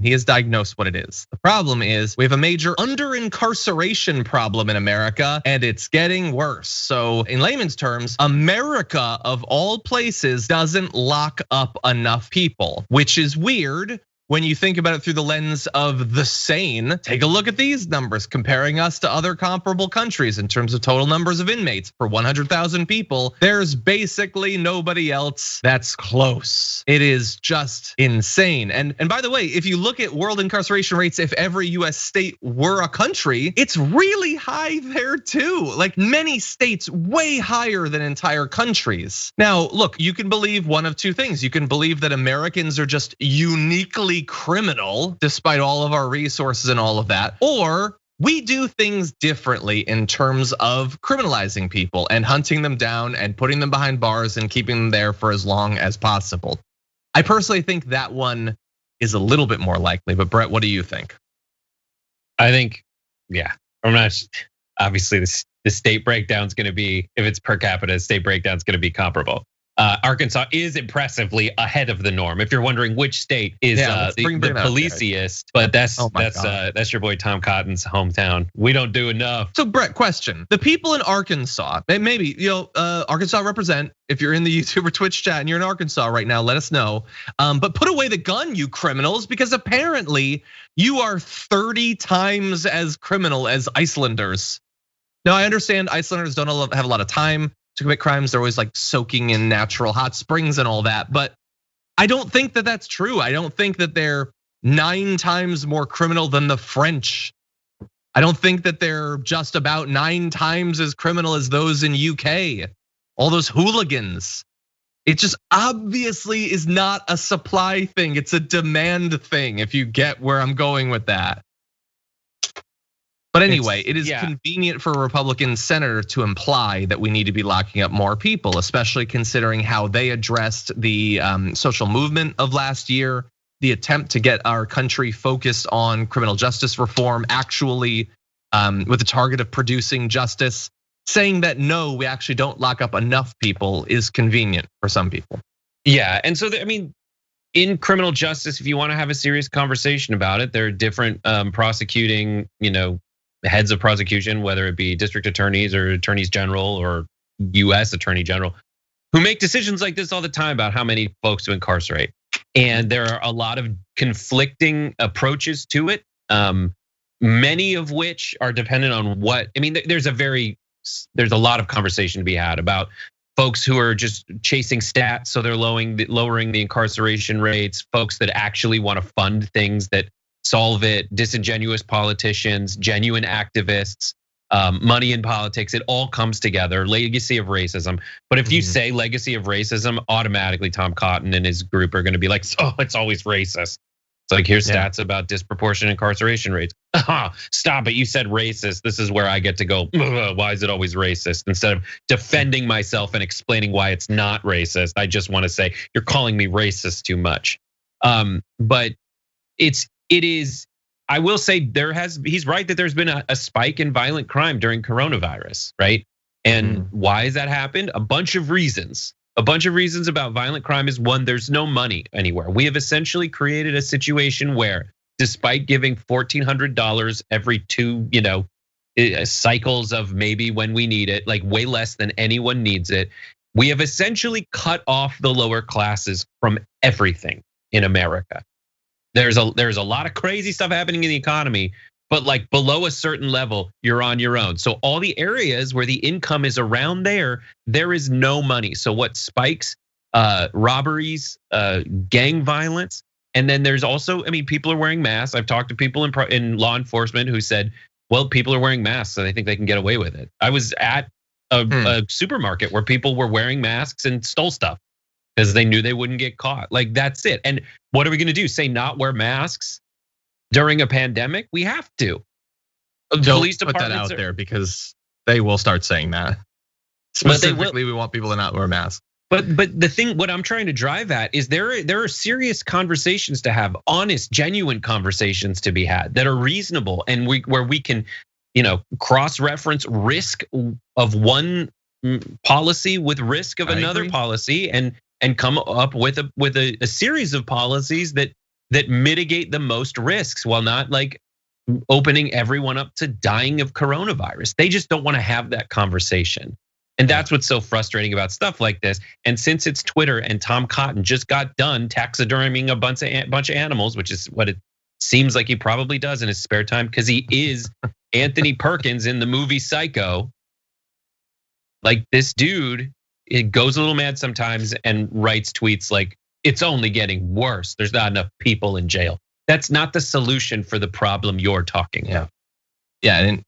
S1: He has diagnosed what it is. The problem is we have a major under-incarceration problem in America, and it's getting worse. So in layman's terms, America of all places doesn't lock up enough people, which is weird when you think about it through the lens of the sane. Take a look at these numbers, comparing us to other comparable countries in terms of total numbers of inmates per 100,000 people. There's basically nobody else that's close. It is just insane. And by the way, if you look at world incarceration rates, if every US state were a country, it's really high there too. Like many states, way higher than entire countries. Now, look, you can believe one of two things. You can believe that Americans are just uniquely criminal despite all of our resources and all of that, or we do things differently in terms of criminalizing people and hunting them down and putting them behind bars and keeping them there for as long as possible. I personally think that one is a little bit more likely, but Brett, what do you think?
S2: I think, yeah, I'm not, obviously the state breakdown is gonna be, if it's per capita, the state breakdown is gonna be comparable. Arkansas is impressively ahead of the norm. If you're wondering which state is the policiest, but that's your boy Tom Cotton's hometown. We don't do enough.
S1: So Brett, question: the people in Arkansas, maybe Arkansas represent. If you're in the YouTube or Twitch chat and you're in Arkansas right now, let us know. But put away the gun, you criminals, because apparently you are 30 times as criminal as Icelanders. Now I understand Icelanders don't have a lot of time to commit crimes. They're always like soaking in natural hot springs and all that. But I don't think that that's true. I don't think that they're 9 times more criminal than the French. I don't think that they're just about 9 times as criminal as those in UK. All those hooligans. It just obviously is not a supply thing. It's a demand thing, if you get where I'm going with that. But anyway, it is convenient for a Republican senator to imply that we need to be locking up more people, especially considering how they addressed the social movement of last year, the attempt to get our country focused on criminal justice reform, actually with the target of producing justice. Saying that no, we actually don't lock up enough people is convenient for some people.
S2: Yeah, and so I mean, in criminal justice, if you want to have a serious conversation about it, there are different prosecuting, heads of prosecution, whether it be district attorneys or attorneys general or US attorney general, who make decisions like this all the time about how many folks to incarcerate. And there are a lot of conflicting approaches to it, many of which are dependent on what, I mean, there's a lot of conversation to be had about folks who are just chasing stats, so they're lowering the incarceration rates, folks that actually want to fund things that solve it, disingenuous politicians, genuine activists, money in politics, it all comes together, legacy of racism. But if you say legacy of racism, automatically Tom Cotton and his group are gonna be like, oh, it's always racist. It's like, here's stats about disproportionate incarceration rates. Stop it, you said racist. This is where I get to go, why is it always racist? Instead of defending myself and explaining why it's not racist, I just want to say, you're calling me racist too much. But it is, I will say he's right that there's been a spike in violent crime during coronavirus, right? And why has that happened? A bunch of reasons. A bunch of reasons about violent crime is one, there's no money anywhere. We have essentially created a situation where, despite giving $1,400 every 2, cycles of maybe when we need it, like way less than anyone needs it, we have essentially cut off the lower classes from everything in America. There's a lot of crazy stuff happening in the economy, but like below a certain level, you're on your own. So all the areas where the income is around there is no money. So what spikes? Robberies, gang violence. And then there's also, people are wearing masks. I've talked to people in law enforcement who said, well, people are wearing masks, so they think they can get away with it. I was at a supermarket where people were wearing masks and stole stuff because they knew they wouldn't get caught. Like, that's it. And what are we gonna do? Say not wear masks during a pandemic? We have to.
S1: Police put that out there because they will start saying that. Specifically, we want people to not wear masks.
S2: But the thing, what I'm trying to drive at is there are serious conversations to have, honest, genuine conversations to be had that are reasonable, and where we can, cross-reference risk of one policy with risk of another policy, and come up with a series of policies that mitigate the most risks while not like opening everyone up to dying of coronavirus. They just don't want to have that conversation. And that's what's so frustrating about stuff like this. And since it's Twitter and Tom Cotton just got done taxidermying a bunch of animals, which is what it seems like he probably does in his spare time, because he is Anthony Perkins in the movie Psycho. Like, this dude, it goes a little mad sometimes and writes tweets like, it's only getting worse. There's not enough people in jail. That's not the solution for the problem you're talking about.
S1: Yeah, and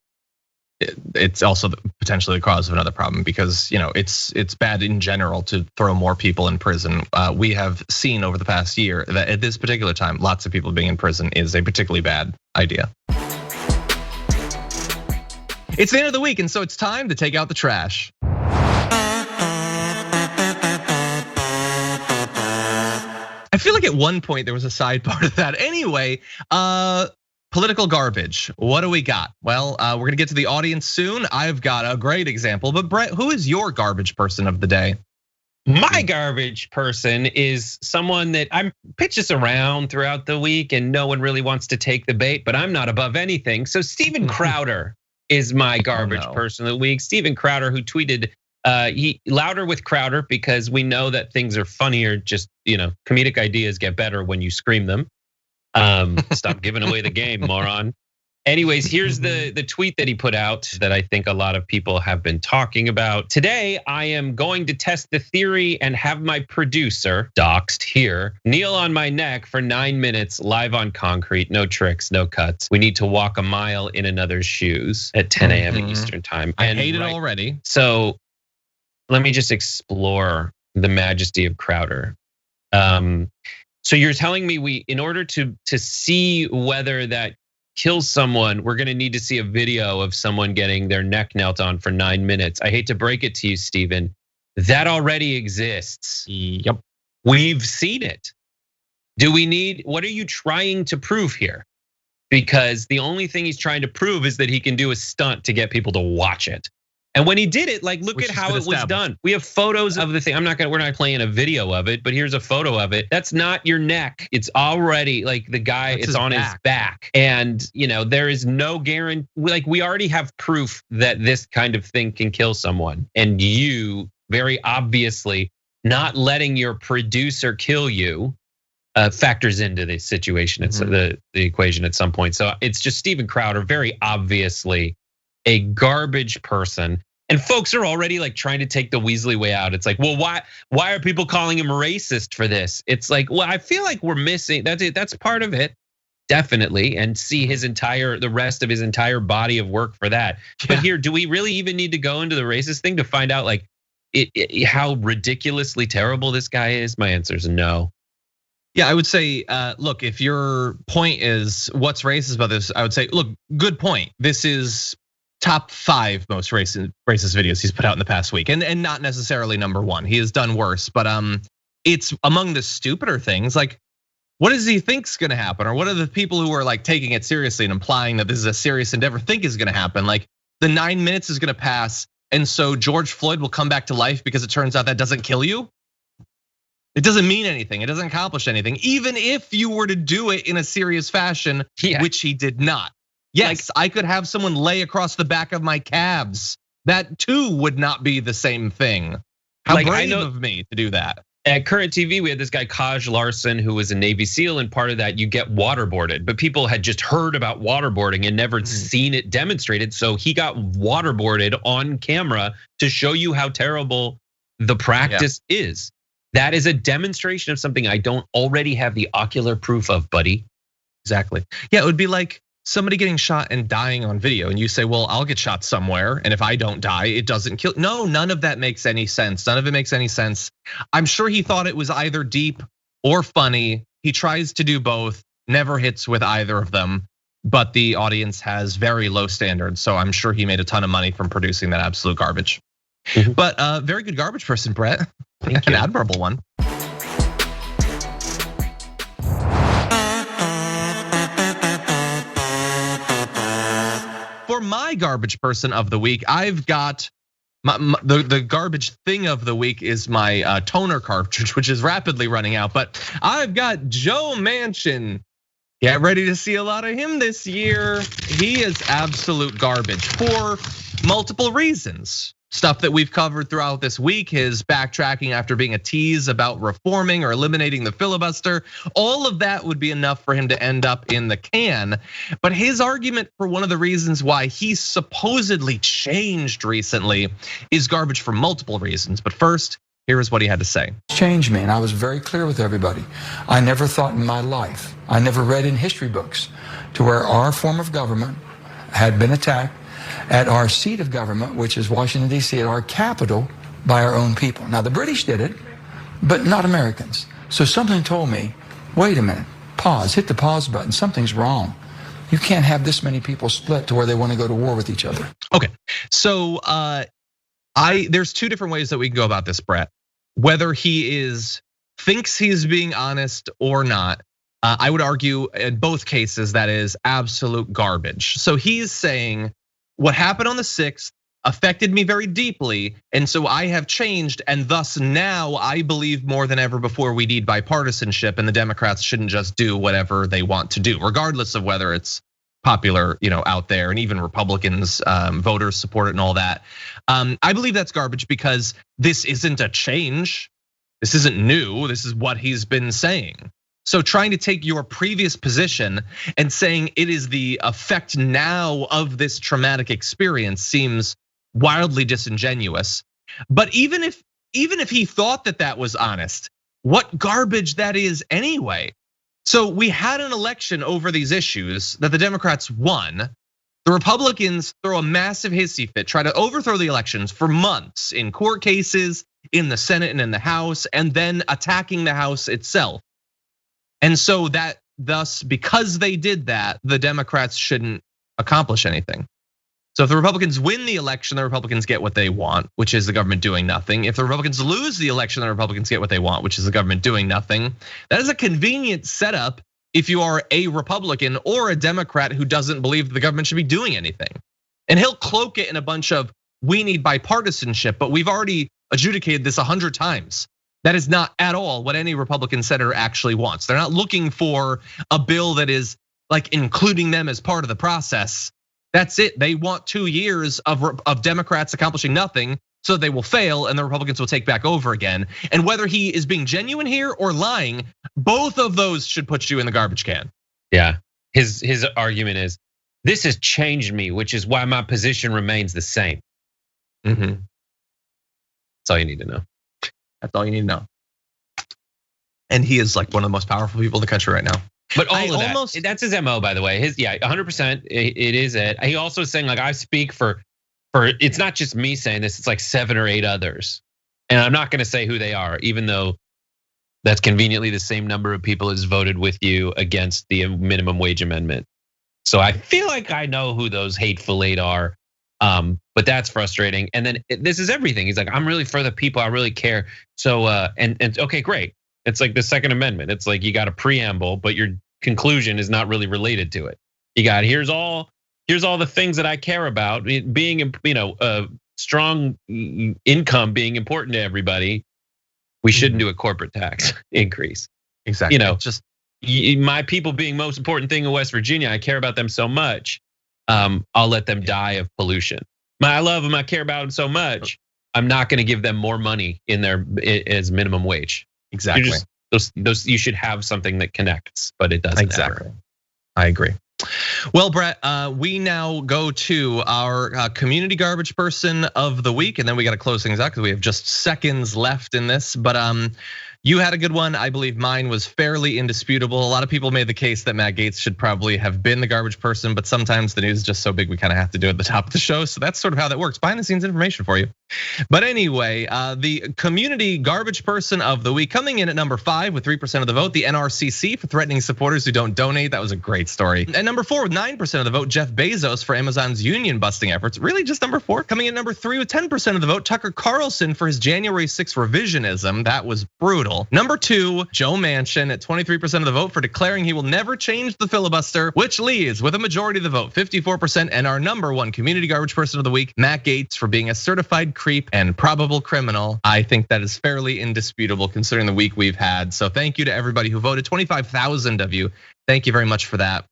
S1: it's also potentially the cause of another problem because it's bad in general to throw more people in prison. We have seen over the past year that at this particular time, lots of people being in prison is a particularly bad idea. It's the end of the week, and so it's time to take out the trash. I feel like at one point there was a side part of that. Anyway, political garbage. What do we got? Well, we're gonna get to the audience soon. I've got a great example, but Brett, who is your garbage person of the day?
S2: My garbage person is someone that I'm pitch this around throughout the week and no one really wants to take the bait, but I'm not above anything. So Steven Crowder is my garbage person of the week. Steven Crowder, who tweeted, he louder with Crowder because we know that things are funnier, just comedic ideas get better when you scream them. Stop giving away the game, moron. Anyways, here's the tweet that he put out that I think a lot of people have been talking about. Today, I am going to test the theory and have my producer, doxed here, kneel on my neck for 9 minutes live on concrete. No tricks, no cuts. We need to walk a mile in another's shoes at 10 a.m. Eastern time.
S1: I hate it already.
S2: So let me just explore the majesty of Crowder. So you're telling me in order to see whether that kills someone, we're gonna need to see a video of someone getting their neck knelt on for 9 minutes. I hate to break it to you, Steven. That already exists.
S1: Yep.
S2: We've seen it. What are you trying to prove here? Because the only thing he's trying to prove is that he can do a stunt to get people to watch it. And when he did it, like, look at how it was done. We have photos of the thing. We're not playing a video of it, but here's a photo of it. That's not your neck. It's already like the guy, it's on his back. And there is no guarantee, like, we already have proof that this kind of thing can kill someone. And you very obviously not letting your producer kill you factors into the situation. It's the equation at some point. So it's just Steven Crowder, very obviously a garbage person. And folks are already like trying to take the Weasley way out. It's like, well, why are people calling him racist for this? It's like, well, I feel like we're missing, that's part of it, definitely. And see the rest of his entire body of work for that. Yeah. But here, do we really even need to go into the racist thing to find out like how ridiculously terrible this guy is? My answer is no.
S1: Yeah, I would say, look, if your point is what's racist about this, I would say, look, good point. This is top 5 most racist videos he's put out in the past week, and not necessarily number 1. He has done worse, but it's among the stupider things. Like, what does he think's gonna happen, or what are the people who are like taking it seriously and implying that this is a serious endeavor think is gonna happen? Like, the 9 minutes is gonna pass, and so George Floyd will come back to life because it turns out that doesn't kill you. It doesn't mean anything. It doesn't accomplish anything, even if you were to do it in a serious fashion, which he did not. Yes, I could have someone lay across the back of my calves. That too would not be the same thing. How brave of me to do that.
S2: At Current TV, we had this guy, Kaj Larson, who was a Navy SEAL, and part of that, you get waterboarded. But people had just heard about waterboarding and never seen it demonstrated. So he got waterboarded on camera to show you how terrible the practice is. That is a demonstration of something I don't already have the ocular proof of, buddy.
S1: Exactly. Yeah, it would be like somebody getting shot and dying on video, and you say, well, I'll get shot somewhere, and if I don't die, it doesn't kill. No, none of that makes any sense. None of it makes any sense. I'm sure he thought it was either deep or funny. He tries to do both, never hits with either of them, but the audience has very low standards. So I'm sure he made a ton of money from producing that absolute garbage. But very good garbage person, Brett. An admirable one. For my garbage person of the week, I've got the garbage thing of the week is my toner cartridge, which is rapidly running out. But I've got Joe Manchin. Get ready to see a lot of him this year. He is absolute garbage for multiple reasons. Stuff that we've covered throughout this week, his backtracking after being a tease about reforming or eliminating the filibuster, all of that would be enough for him to end up in the can. But his argument for one of the reasons why he's supposedly changed recently is garbage for multiple reasons. But first, here is what he had to say.
S7: Changed me, and I was very clear with everybody. I never thought in my life, I never read in history books to where our form of government had been attacked at our seat of government, which is Washington, D.C., at our capital, by our own people. Now, the British did it, but not Americans. So something told me, wait a minute, pause, hit the pause button, something's wrong. You can't have this many people split to where they want to go to war with each other.
S1: Okay, so there's 2 different ways that we can go about this, Brett. Whether he thinks he's being honest or not, I would argue in both cases that is absolute garbage. So he's saying, what happened on the 6th affected me very deeply, and so I have changed, and thus now I believe more than ever before we need bipartisanship, and the Democrats shouldn't just do whatever they want to do, regardless of whether it's popular, out there, and even Republicans, voters support it and all that. I believe that's garbage because this isn't a change. This isn't new. This is what he's been saying. So trying to take your previous position and saying it is the effect now of this traumatic experience seems wildly disingenuous. But even if he thought that was honest, what garbage that is anyway. So we had an election over these issues that the Democrats won. The Republicans throw a massive hissy fit, try to overthrow the elections for months in court cases, in the Senate and in the House, and then attacking the House itself. And so that thus, because they did that, the Democrats shouldn't accomplish anything. So if the Republicans win the election, the Republicans get what they want, which is the government doing nothing. If the Republicans lose the election, the Republicans get what they want, which is the government doing nothing. That is a convenient setup if you are a Republican or a Democrat who doesn't believe the government should be doing anything. And he'll cloak it in a bunch of, we need bipartisanship, but we've already adjudicated this 100 times. That is not at all what any Republican senator actually wants. They're not looking for a bill that is like including them as part of the process. That's it. They want 2 years of Democrats accomplishing nothing, so they will fail and the Republicans will take back over again. And whether he is being genuine here or lying, both of those should put you in the garbage can.
S2: Yeah, his argument is, this has changed me, which is why my position remains the same. That's all you need to know.
S1: That's all you need to know. And he is like one of the most powerful people in the country right now.
S2: But that's his MO, by the way. 100%, it is it. He also is saying, like, I speak for, it's not just me saying this, it's like 7 or 8 others. And I'm not gonna say who they are, even though That's conveniently the same number of people as voted with you against the minimum wage amendment. So I feel like I know who those hateful eight are. But that's frustrating. And then this is everything. He's like, I'm really for the people. I really care. So and okay, great. It's like the Second Amendment. It's like you got a preamble, but your conclusion is not really related to it. You got here's all the things that I care about. Being, strong income being important to everybody. We shouldn't do a corporate tax increase.
S1: Exactly.
S2: Just my people being most important thing in West Virginia. I care about them so much. I'll let them die of pollution. I love them. I care about them so much. I'm not going to give them more money in their as minimum wage.
S1: Exactly.
S2: Those you should have something that connects, but it doesn't.
S1: Exactly.
S2: Ever.
S1: I agree. Well, Brett, we now go to our community garbage person of the week, and then we got to close things out because we have just seconds left in this. But you had a good one. I believe mine was fairly indisputable. A lot of people made the case that Matt Gaetz should probably have been the garbage person, but sometimes the news is just so big we kind of have to do it at the top of the show. So that's sort of how that works. Behind the scenes information for you. But anyway, the community garbage person of the week coming in at number 5 with 3% of the vote, the NRCC for threatening supporters who don't donate. That was a great story. And number 4 with 9% of the vote, Jeff Bezos for Amazon's union busting efforts. Really just number 4. Coming in at number 3 with 10% of the vote, Tucker Carlson for his January 6th revisionism. That was brutal. Number 2, Joe Manchin at 23% of the vote for declaring he will never change the filibuster, which leaves with a majority of the vote, 54%. And our number 1 community garbage person of the week, Matt Gaetz for being a certified creep and probable criminal. I think that is fairly indisputable considering the week we've had. So thank you to everybody who voted, 25,000 of you. Thank you very much for that.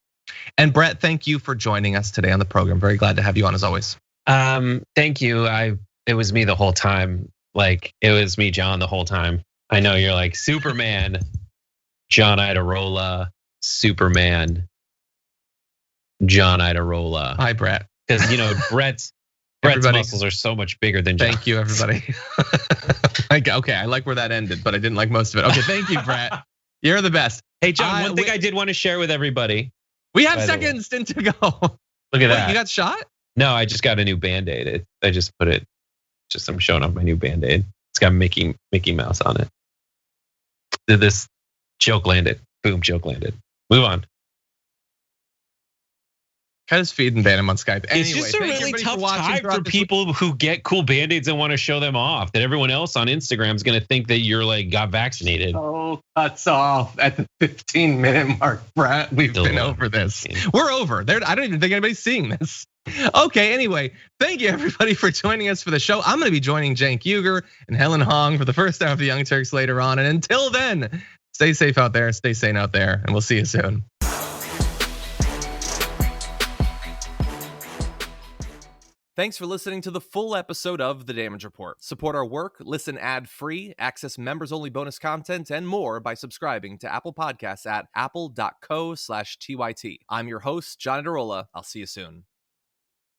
S1: And Brett, thank you for joining us today on the program. Very glad to have you on as always.
S2: Thank you. It was me the whole time. Like it was me, John, the whole time. I know you're like Superman, John Idarola, Superman, John Idarola.
S1: Hi, Brett.
S2: Because Brett's muscles are so much bigger than John.
S1: Thank you, everybody. Okay, I like where that ended, but I didn't like most of it. Okay, thank you, Brett. You're the best.
S2: Hey, John, one thing I did want to share with everybody.
S1: We have seconds to go.
S2: Look at that.
S1: You got shot?
S2: No, I just got a new Band-Aid. I just put it, I'm showing off my new Band-Aid. It's got Mickey Mouse on it. This joke landed. Boom, joke landed. Move on.
S1: Kind of feed and ban him on Skype. Anyway,
S2: it's just a really tough time for people who get cool Band-Aids and want to show them off. That everyone else on Instagram is going to think that you're like got vaccinated.
S1: Oh, cuts off at the 15-minute mark, Brett. We've been over this. We're over. I don't even think anybody's seeing this. Okay, anyway, thank you everybody for joining us for the show. I'm going to be joining Cenk Uygur and Helen Hong for the first half of the Young Turks later on. And until then, stay safe out there, stay sane out there, and we'll see you soon. Thanks for listening to the full episode of The Damage Report. Support our work, listen ad-free, access members-only bonus content, and more by subscribing to Apple Podcasts at apple.co/TYT. I'm your host, John Idarola. I'll see you soon.